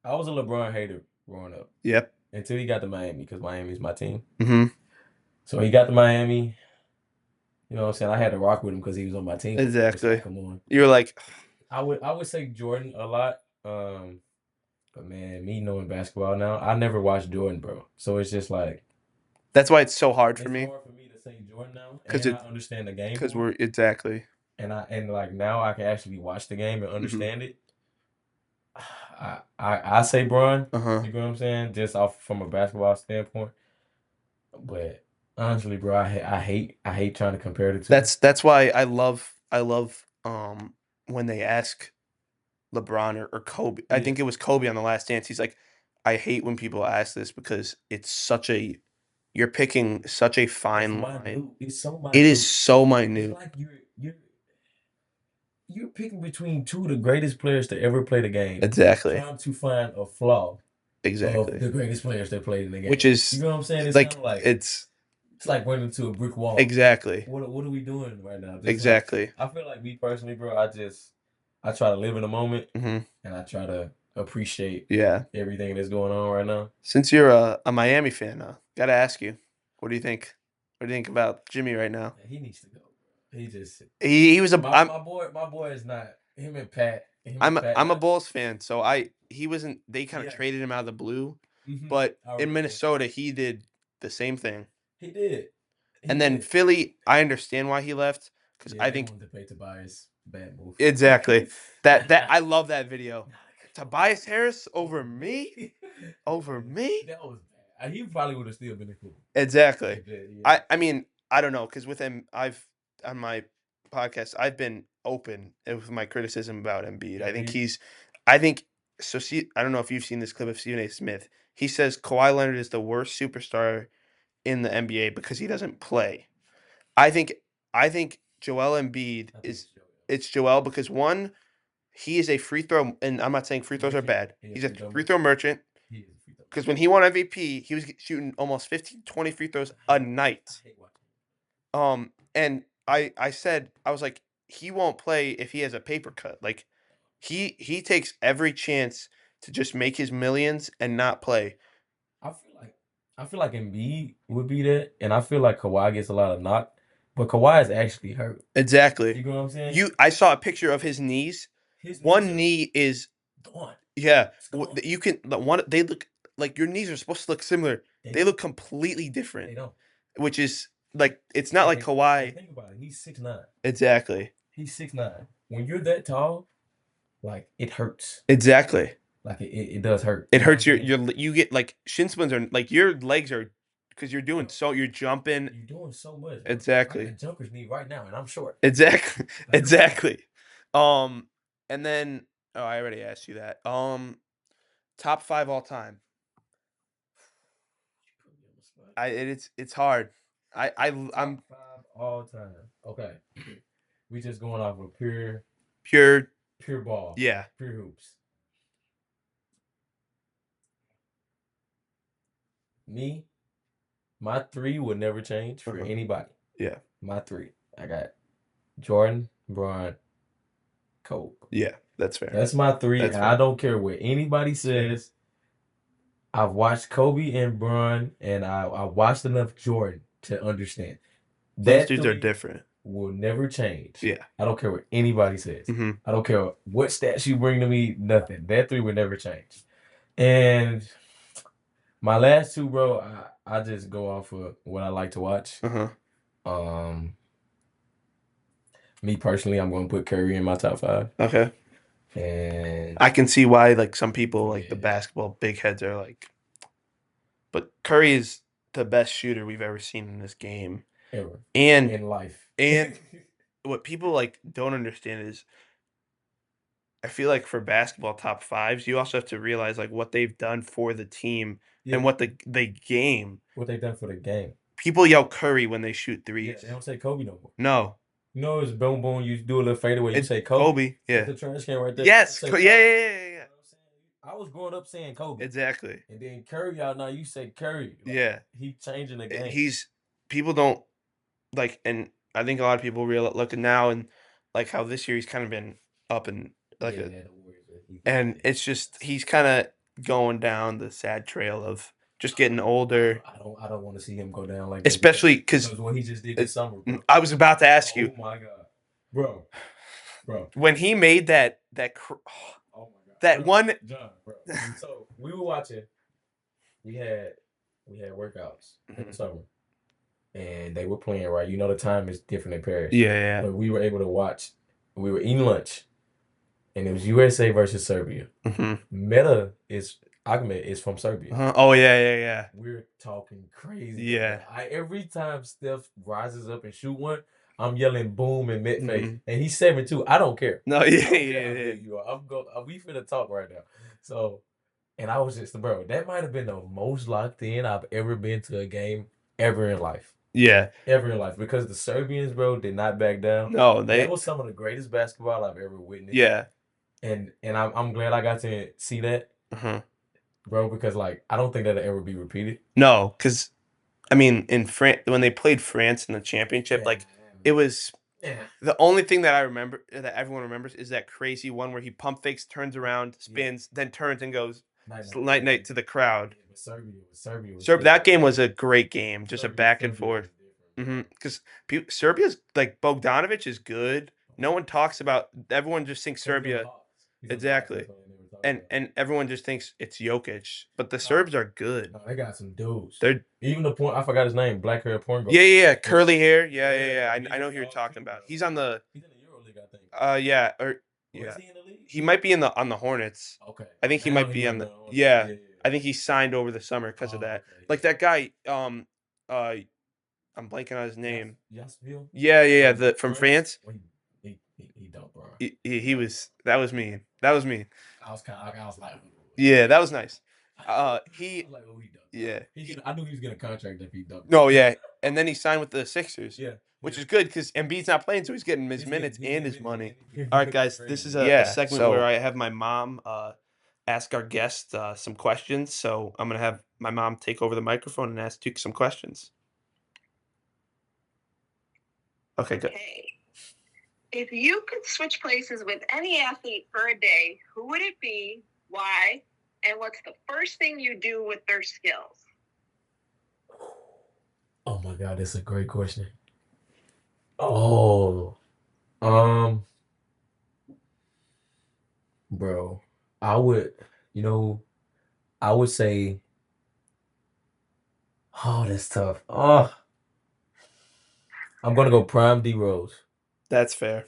I was a LeBron hater growing up. Yep. until he got to Miami because Miami's my team. Mm-hmm. So he got to Miami. You know what I'm saying? I had to rock with him because he was on my team. It's like, Exactly. come on. You're like, I would say Jordan a lot. But man, me knowing basketball now, I never watched Jordan, bro. So it's just like that's why it's so hard for it's me hard for me to say Jordan now, because and I understand the game more. we're exactly. And like now I can actually watch the game and Mm-hmm. understand it. I say Bron. Uh-huh. You know what I'm saying? Just off from a basketball standpoint. But honestly, bro, I hate trying to compare the two. That's why I love when they ask LeBron or Kobe. I Yeah, think it was Kobe on The Last Dance. He's like, I hate when people ask this because it's such a you're picking such a it's fine line. minute. It's so It is minute. so It's minute. like you're picking between two of the greatest players to ever play the game, Exactly. trying to find a flaw of Exactly. the greatest players that played in the Which game. You is know what I'm saying? It's kind like of like it's it's like running into a brick wall. exactly. What are we doing right now? Just like Exactly. I feel like me personally, bro, I try to live in the moment Hmm. and I try to appreciate Yeah. everything that's going on right now. Since you're a Miami fan, gotta ask you, what do you think? What do you think about Jimmy right now? He needs to go, bro. He just He was a my boy is not I'm a not Bulls fan, so he wasn't they kind of yeah. traded him out of the blue, but I in remember Minnesota he did the same thing. he did he And then did Philly, I understand why he left because yeah I they think wanted to pay Tobias bad move. exactly that I love that video. Tobias Harris over Over me, me. over me. That was bad. He probably would have still been cool. Exactly. Yeah. I mean I don't know because with him I've on my podcast I've been open with my criticism about Embiid. Yeah, I think so. See, I don't know if you've seen this clip of Stephen A. Smith. He says Kawhi Leonard is the worst superstar in the NBA because he doesn't play. I think I think Joel Embiid I think is it's Joel. it's Joel because one he is a free throw and I'm not saying free throws are bad. He a He's a free throw free throw merchant. He is a free throw Because when he won MVP, he was shooting almost 15, 20 free throws a I night. hate watching And I said I was like, he won't play if he has a paper cut. Like he takes every chance to just make his millions and not play. I feel like I feel like Embiid would be that, and I feel like Kawhi gets a lot of knock, but Kawhi is actually hurt. Exactly. You know what I'm saying? I saw a picture of his knees. His knees One are knee is gone. yeah. It's gone. You can the one they look like your knees are supposed to look similar. They They don't. look completely different, They don't. which is like it's not like And Kawhi. think about it. He's 6'9". Exactly. He's 6'9". When you're that tall, like it hurts. Exactly. Like it does hurt. It You know what I'm hurts saying? you get like shin splints are like your legs are because you're doing so you're jumping. You're doing so much, bro. I got a Exactly. jumper's knee right now, and I'm short. Exactly. Like, come on. Exactly. Um and then oh I already asked you that. Top 5 all time. You put me on the spot. It's hard. Top I'm 5 all time. Okay. We just going off of pure pure ball, yeah. pure hoops. Me, my three would never change for Uh-huh. anybody. Yeah. My three. I got Jordan, Bron, Kobe. Yeah, that's fair. That's my three, That's and I fair. don't care what anybody says. I've watched Kobe and Bron, and I watched enough Jordan to understand. Those That dudes are three different. will never change. Yeah. I don't care what anybody says. Mhm. I don't care what stats you bring to me, nothing. That three will never change. And my last two, bro, I just go off of what I like to watch. Uh-huh. Um, Me personally, I'm going to put Curry in my top five. Okay. And I can see why like some people like the yeah, basketball big heads are like but Curry is the best shooter we've ever seen in this game. ever And in life. and what people like don't understand is I feel like for basketball top fives, you also have to realize like what they've done for the team Yeah, and what the game. what they done for the game. People yell Curry when they shoot Yeah, threes. they don't say Kobe no more. No, You know, it's boom boom. You do a little fadeaway. You it's say Kobe. Kobe. That's Yeah. the trash can right there. You Yes. say Yeah, yeah, Kobe. yeah, yeah, You yeah. know what I'm saying? I was growing up saying Kobe, Exactly. and then Curry out now. You say Curry. Like Yeah. he changing the And game. he's people don't like, and I think a lot of people real looking now and like how this year he's kind of been up and like Yeah, a, the Warriors. and it's just he's kind of going down the sad trail of just getting older, I don't want to see him go down like that especially because because what he just did this summer, bro. I was about to ask you Oh my God, bro, bro. when he made Oh my God, that bro, one. John, bro. So we were watching. We had workouts in the Mhm. summer, and they were playing right. You know the time is different in Paris, Yeah, yeah. but we were able to watch. We were eating lunch, and it was USA versus Serbia. Hmm. Meta is Ahmed is from Serbia. Oh yeah, yeah, yeah, We're talking crazy up yeah. there. Every time Steph rises up and shoot one, I'm yelling boom and mid face, Hmm. and he's 7'2". I don't care. No, I yeah, don't care how yeah, yeah. big you are. I'm go. We finna talk right now. So, and I was just bro. That might have been the most locked in I've ever been to a game ever in life. Yeah. Ever in life, because the Serbians, bro, did not back down. No, That they. was some of the greatest basketball I've ever witnessed, Yeah. and I'm glad I got to see that, Uh-huh. bro, because like I don't think that'll ever be repeated. No, because I mean, in France when they played France in the championship, Yeah, like it was yeah, the only thing that I remember that everyone remembers is that crazy one where he pump fakes, turns around, yeah. spins, then turns and goes Night night. night night to the crowd. Yeah, but Serbia was So that different. game was a great game, just a back and Serbia was forth. different, bro. Because Serbia's like Bogdanovic is good. No one talks about. Everyone just thinks Because he's on the Serbia Hawks. He's on the Hawks. exactly, That's why they never talk and about it. and everyone just thinks it's Jokic. But the No, Serbs are good. no, they got some dudes. They're Even the point, I forgot his name, black hair point guard. yeah, yeah, yeah, Yeah, curly hair. Yeah, yeah, yeah, yeah. bro. I He's a know who you're dog talking too, about. bro. He's on the He's in the EuroLeague, I think. yeah, or Or is yeah. he in the league? He might be in the on the Hornets. Okay. I Oh, think he now might he be might on be the on Hornets. Yeah, yeah. yeah, I yeah. think he signed over the summer because of Oh, that. okay, Like yeah. that guy, uh, I'm blanking on his Yes, name. Yasville Yeah, yeah, yeah. from The from France. France. Well, he don't, bro. He was that was mean. That was mean. I was like, Yeah, that was nice. I He was like, oh, he dunked, bro. yeah. I knew he was getting a contract if he dunked. No, yeah, and then he signed with the Sixers, Yeah, which yeah. is good because Embiid's not playing, so he's getting his minutes He's and getting his minutes money. and he's All right, going guys, this is crazy. a Yeah. segment where I have my mom ask our guests some questions. So I'm gonna have my mom take over the microphone and ask Duke some questions. Okay, good. Okay. If you could switch places with any athlete for a day, who would it be? Why? And what's the first thing you do with their skills? Oh my God, that's a great question. Oh, um, bro, I would, you know, I would say, oh, that's tough. Oh, I'm gonna go Prime D Rose. That's fair.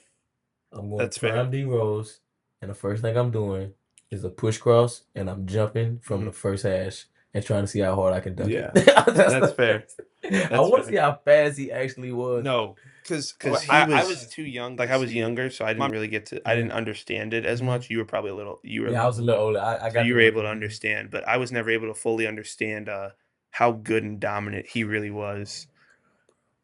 I'm going That's fair. Prime D Rose, and the first thing I'm doing is a push cross, and I'm jumping from Mhm. the first hash and trying to see how hard I can dunk Yeah, it. That's that's fair. I That's want to fair. see how fast he actually was. No, because He I was was too young like to I was see it. younger, so I didn't really get to. I Yeah. didn't understand it as Mhm. much. You were probably a little. You were Yeah, I was a little older. I so got you to were able to really. understand, but I was never able to fully understand how good and dominant he really was.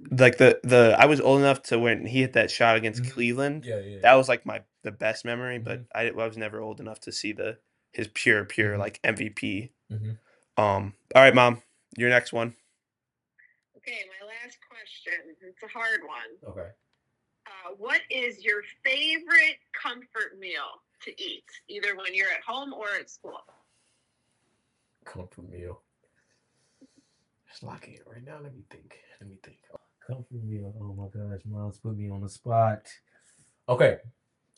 Like the I was old enough to when he hit that shot against Mhm. Cleveland. Yeah, yeah. That was like the best memory, but Mhm. I was never old enough to see the his pure Mhm. like MVP. Mhm. All right, mom, your next one. Okay, my last question. It's a hard one. Okay. What is your favorite comfort meal to eat, either when you're at home or at school? Comfort meal. Just lock it right now. Let me think. Comfort meal. Oh my gosh, Miles put me on the spot. Okay.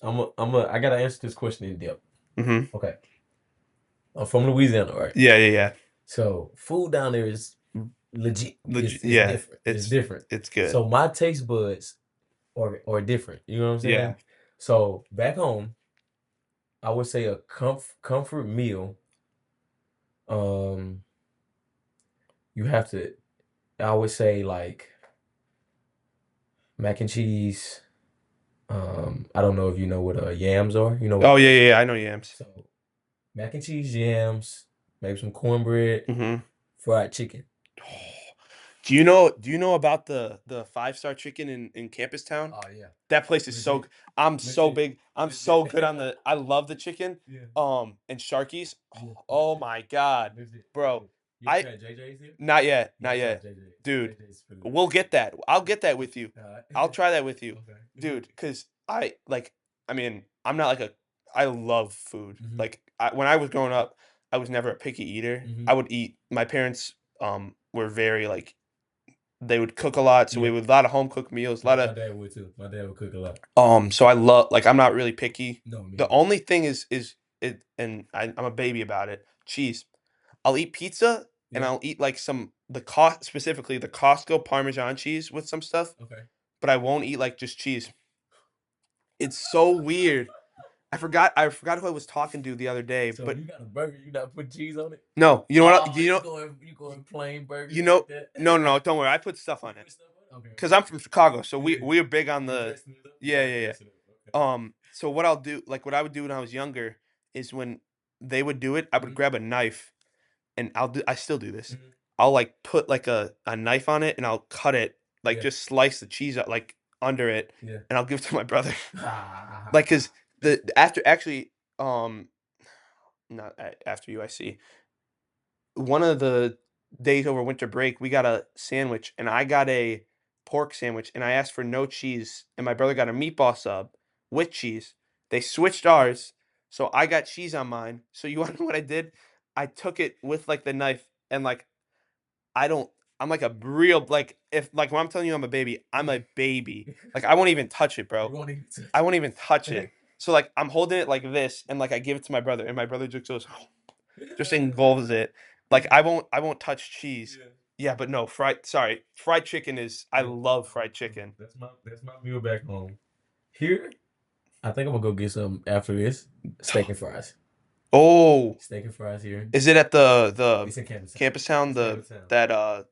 I gotta answer this question in depth. Mm-hmm. Okay. I'm from Louisiana, right? Yeah, yeah, yeah. So food down there is legit. It's Yeah, different. It's different. it's good. So my taste buds are different. You know what I'm saying? Yeah. So back home, I would say a comfort meal. Um, you have to. I would say like mac and cheese. I don't know if you know what yams are. You know what? Oh yeah, yeah, yeah. I know yams. So mac and cheese, yams, maybe some cornbread, Mm-hmm. fried chicken. Do you know about the 5-star chicken in Campus Town? Oh yeah, That place is so legit, I'm so legit, big. I'm so legit. good on the I love the chicken. Yeah, And Sharkies. yeah, Oh legit, my god. legit, Bro. legit. You ever I tried JJ's here? not yet. You gotta Not try yet. JJ's. Dude, JJ's food. we'll get that. I'll get that with you. Alright. I'll try that with you. Okay. Dude, cuz I mean, I'm not like a I love food. Mhm. Like when I was growing up, I was never a picky eater. Mhm. I would eat. My parents were very like they would cook a lot, so we Yeah. would a lot of home cooked meals, a lot My of dad would too. My dad would cook a lot. so I love like I'm not really picky. No, me The neither. only thing is it and I'm a baby about it. Cheese. I'll eat pizza and Yeah. I'll eat like specifically the Costco Parmesan cheese with some stuff, Okay. but I won't eat like just cheese. It's so weird. I forgot who I was talking to the other day, So but you got a burger, you not put cheese on it? no, you know what? Oh, you going plain burger You know, like that? no, don't worry. I put stuff on You it put stuff on it? Okay. because I'm from Chicago, so Yeah. we're big on You the dressing it up? You yeah, like yeah, yeah. dressing it up. Okay. So what I'll do, like what I would do when I was younger, is when they would do it, I would Mhm. grab a knife, and I still do this. Mhm. I'll like put like a knife on it, and I'll cut it, like Yeah. just slice the cheese out like under it, Yeah. and I'll give it to my brother. Ah. Like, cause after actually, not after you, I see. One of the days over winter break, we got a sandwich, and I got a pork sandwich, and I asked for no cheese, and my brother got a meatball sub with cheese. They switched ours, so I got cheese on mine. So you wanna know what I did? I took it with, like, the knife, and, like, I don't I'm like a real like, if like, when I'm telling you I'm a baby, I'm a baby. Like, I won't even touch it, You bro. won't even touch I it. won't even touch it. So, like, I'm holding it like this, and, like, I give it to my brother, and my brother just goes just engulfs it. Like, I won't touch cheese. Yeah. Yeah, but no, fried chicken is I Yeah. love fried chicken. That's my meal back home. Here, I think I'm gonna go get some after this. Steak and fries. Oh, Steak and fries here. is it at the It's in Campus Town. campus town? It's The Campus Town. that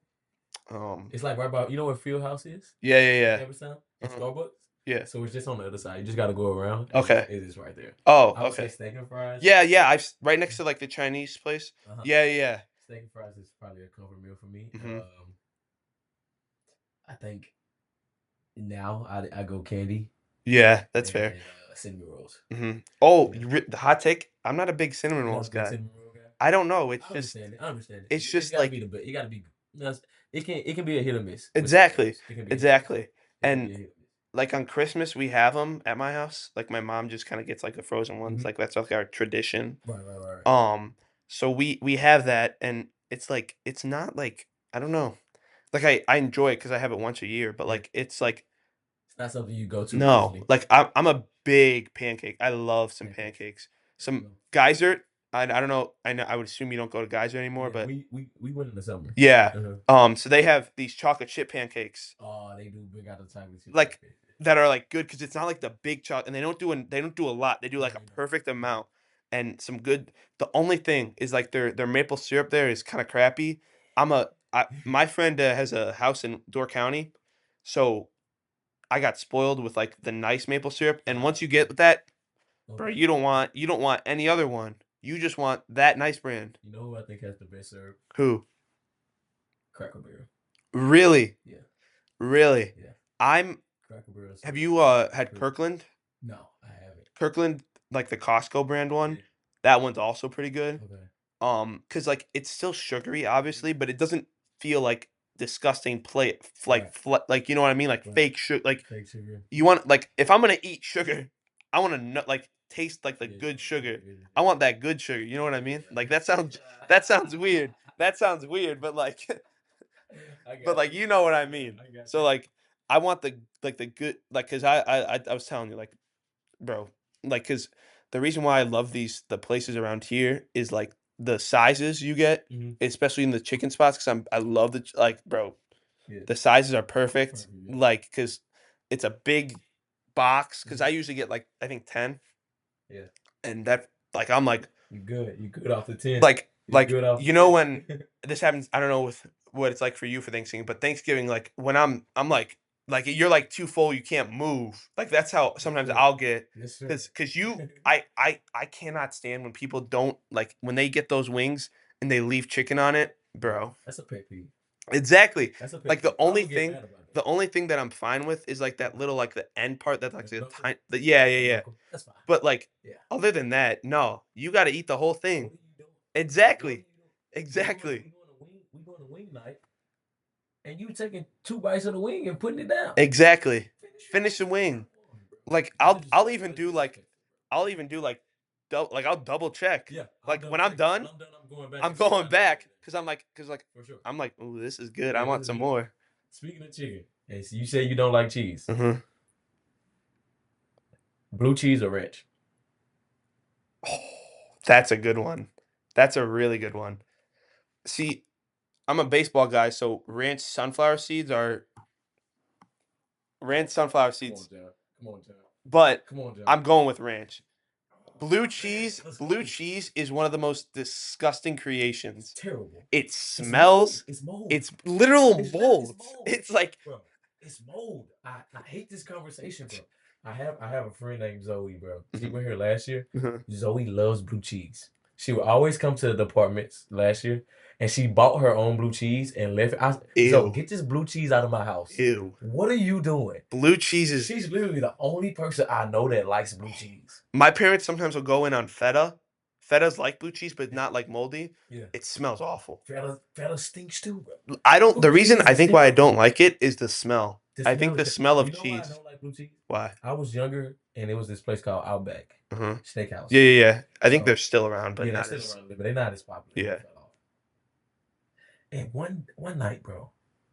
It's like right about, you know where Field House is? yeah, yeah, yeah. Campus Town? It's Uh-huh. Starbucks. Yeah. So it's just on the other side. You just gotta go around. Okay. It is right there. Oh, I would say okay. steak and fries. Yeah, yeah. Right next to like the Chinese place. Uh-huh. Yeah, yeah. Steak and fries is probably a comfort meal for me. Mhm. I think now I go candy Yeah, that's and fair. cinnamon rolls. Oh, Yeah. the hot take. I'm not a big cinnamon You're not rolls a big guy. cinnamon roll guy? I don't know. It's I just understand it. I understand it. it's It's just gotta like be it gotta be. No, it can be a hit or miss. with exactly, cinnamon rolls. It can be. exactly. It can And be a hit or miss. like on Christmas, we have them at my house. Like my mom just kind of gets like the frozen ones. Mhm. Like that's like our tradition. Right. So we have that, and it's like it's not like I don't know. Like I enjoy it because I have it once a year, but Yeah. like it's like It's not something you go to no, easily. like I'm a big pancake. I love some Pancakes. pancakes. There Some you go. geyser. I don't know. I would assume you don't go to geyser anymore, Yeah, but we went in the summer. yeah. Uh-huh. So they have these chocolate chip pancakes Oh, they do bring out the chocolate chip like pancakes. that are like good because it's not like the big chocolate, and they don't do a lot. They do like No, a you don't. perfect amount and some good. The only thing is like their maple syrup there is kind of crappy. My friend has a house in Door County, so I got spoiled with like the nice maple syrup. And once you get that, bro, Okay. you don't want any other one. You just want that nice brand. You know who I think has the best syrup? Who? Cracker Barrel. Really? Yeah. Really? Yeah. Cracker Barrel Have syrup. you had Kirkland? No, I haven't. Kirkland, like the Costco brand one, Yeah. that one's also pretty good. Okay. Cause like it's still sugary, obviously, but it doesn't feel like disgusting like you know what I mean, like Right. fake sugar. Like Fake sugar. you want like if I'm gonna eat sugar, I want to know like taste like the Yeah, good sugar. yeah. I want that good sugar. You know what I mean? Yeah. Like that sounds weird. That sounds weird, but like but like you know what I mean. I got So you. like I want the good like cause I was telling you like bro, like, cause the reason why I love the places around here is, like, the sizes you get, Mhm. especially in the chicken spots, cause I love like, bro, Yeah. the sizes are perfect, Perfect, yeah. like, cause it's a big box, cause Mhm. I usually get, like, I think 10, Yeah. and that like, I'm like You good. You good off the 10. like, good off you the know 10. when this happens, I don't know with what it's like for you for Thanksgiving, but Thanksgiving, like, when I'm like, you're, like, too full, you can't move, like, that's how sometimes sir. I'll get Yes, sir. because I cannot stand when people don't like when they get those wings and they leave chicken on it, bro. That's a pet peeve. Exactly. That's a pet Like peeve. I would get mad about that. the only thing that I'm fine with is like that little like the end part that like The the knuckle? tiny yeah, yeah, The yeah. knuckle? That's fine. But like Yeah. other than that, no, you got to eat the whole What thing. are you doing? Exactly. What are you doing? Exactly. We going to wing night, and you taking 2 bites of the wing and putting it down. Exactly. Finish Finish the your wing. wing. Like That is I'll that's even do disrespectful, bro. I'll even do like I'll double check. Yeah. Like when I'm done, I'm going back. I'm going back because For sure. I'm like, ooh, this is good. Yeah, I want this is some good. more. Speaking of chicken, and so you say you don't like cheese. Mm-hmm. Blue cheese or ranch? Oh, that's a good one. That's a really good one. See, I'm a baseball guy, so ranch sunflower seeds. Come on, John. Come on, John. But Come on, John. I'm going with ranch. Blue Man, cheese, let's blue go. cheese is one of the most disgusting It's creations. terrible. It smells. It's mold. It's literal It's mold. mold. It's like, Bro, it's mold. I hate this conversation, bro. I have a friend named Zoe, bro. She went here last year. Zoe loves blue cheese. She would always come to the apartments last year, and she bought her own blue cheese and left it. So ew, get this blue cheese out of my house. ew. What are you doing? Blue cheese is. She's literally the only person I know that likes blue cheese. My parents sometimes will go in on feta. Feta's like blue cheese, but not like moldy. Yeah. It smells awful. Feta stinks too, bro. I don't. The Blue reason cheese I is think why I terrible. don't like it is the smell. I think the is- smell of you know why cheese. I don't like blue cheese? Why? I was younger, and it was this place called Outback Uh-huh. Steakhouse. Yeah. I think So- they're still around, but Yeah, not they're as. still around, but they're not as popular. Yeah. And one night, bro,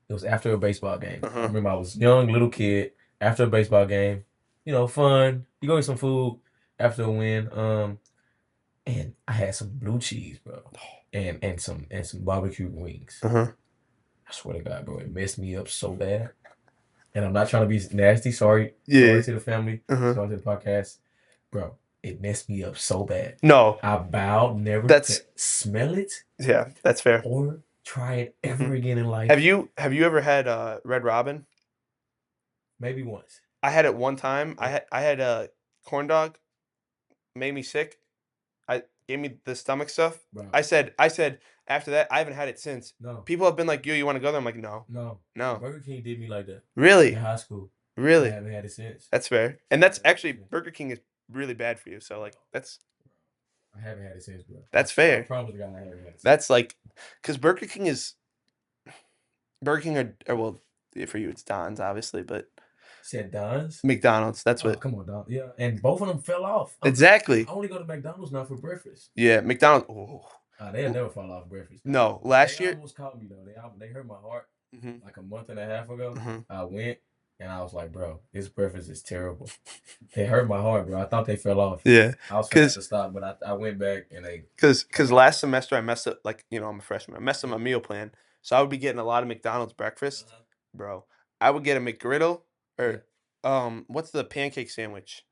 it was after a baseball game. Uh-huh. I remember I was young, little kid. After a baseball game, fun. You go get some food after a win. And I had some blue cheese, bro, and some barbecue wings. Uh-huh. I swear to God, bro, it messed me up so bad. And I'm not trying to be nasty. Sorry. Yeah. Sorry to the family. Uh-huh. Sorry to the podcast. Bro, it messed me up so bad. No. I vowed never That's- to smell it Yeah, that's fair. or try it ever again in life. Have you ever had Red Robin? Maybe once. I had it one time. I had a corn dog. Made me sick. Gave me the stomach stuff. Bro. I said after that I haven't had it since. No. People have been like, "Yo, you want to go there?" I'm like, "No." No. Burger King did me like that Really? in high school. I Really? haven't had it since. That's fair. And that's actually Burger King is really bad for you. So like that's I haven't had it since, bro. That's I fair. promise God I haven't had it since. That's like cuz Burger King or well, for you it's Don's obviously, but Said Don's? McDonald's, that's Oh, what. come on, Don. Yeah, and both of them fell off. Exactly. I only go to McDonald's now for breakfast. Yeah, McDonald's. Oh. They'll never fall off breakfast. No, last They year. almost caught me though. They hurt my heart Mhm. like a month and a half ago. Mhm. I went and I was like, bro, this breakfast is terrible. They hurt my heart, bro. I thought they fell off. Yeah. I was trying to stop, but I went back and they. Cause last semester I messed up, like, I'm a freshman. I messed up my meal plan. So I would be getting a lot of McDonald's breakfast. Bro. I would get a McGriddle or what's the pancake sandwich?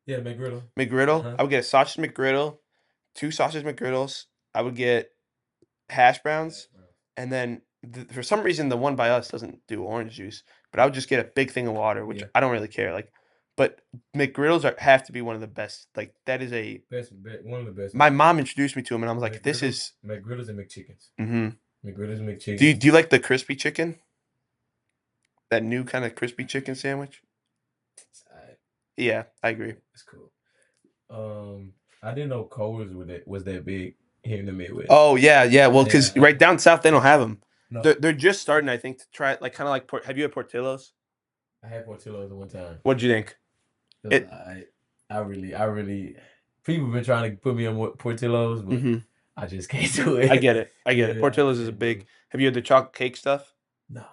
Yeah, McGriddle. McGriddle. Uh-huh. I would get a sausage McGriddle, 2 sausage McGriddles. I would get hash browns, and then for some reason the one by us doesn't do orange juice, but I would just get a big thing of water, which Yeah. I don't really care. Like, but McGriddles have to be one of the best. Like that is One of the best. My mom introduced me to them, and I was like, "This is." McGriddles and McChickens. Mm-hmm. McGriddles and McChickens. Do you like the crispy chicken? That new kind of crispy chicken sandwich? Yeah, I agree. That's cool. I didn't know Culver's was that big here in the Midwest. Oh yeah. Well, because Yeah. right down south they don't have them. No. They're just starting, I think, to try it. Like kind of like have you had Portillo's? I had Portillo's at one time. What did you think? I really people have been trying to put me on Portillo's, but I just can't do it. I get it. Yeah, Portillo's is a big. Have you had the chocolate cake stuff? No.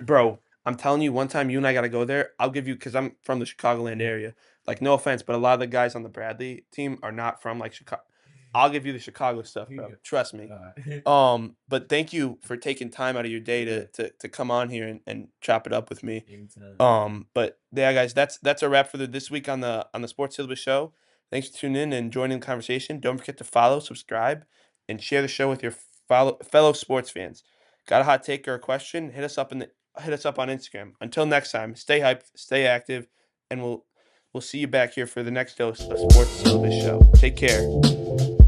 Bro, I'm telling you, one time you and I got to go there. I'll give you, because I'm from the Chicagoland area. Like, no offense, but a lot of the guys on the Bradley team are not from like Chicago. I'll give you the Chicago stuff, bro. Trust me. But thank you for taking time out of your day to come on here and chop it up with me. Anytime. But yeah, guys, that's a wrap for this week on the Sports Syllabus Show. Thanks for tuning in and joining the conversation. Don't forget to follow, subscribe, and share the show with your fellow sports fans. Got a hot take or a question? Hit us up on Instagram. Until next time, stay hyped, stay active, and we'll see you back here for the next dose of Sports Syllabus Show. Take care.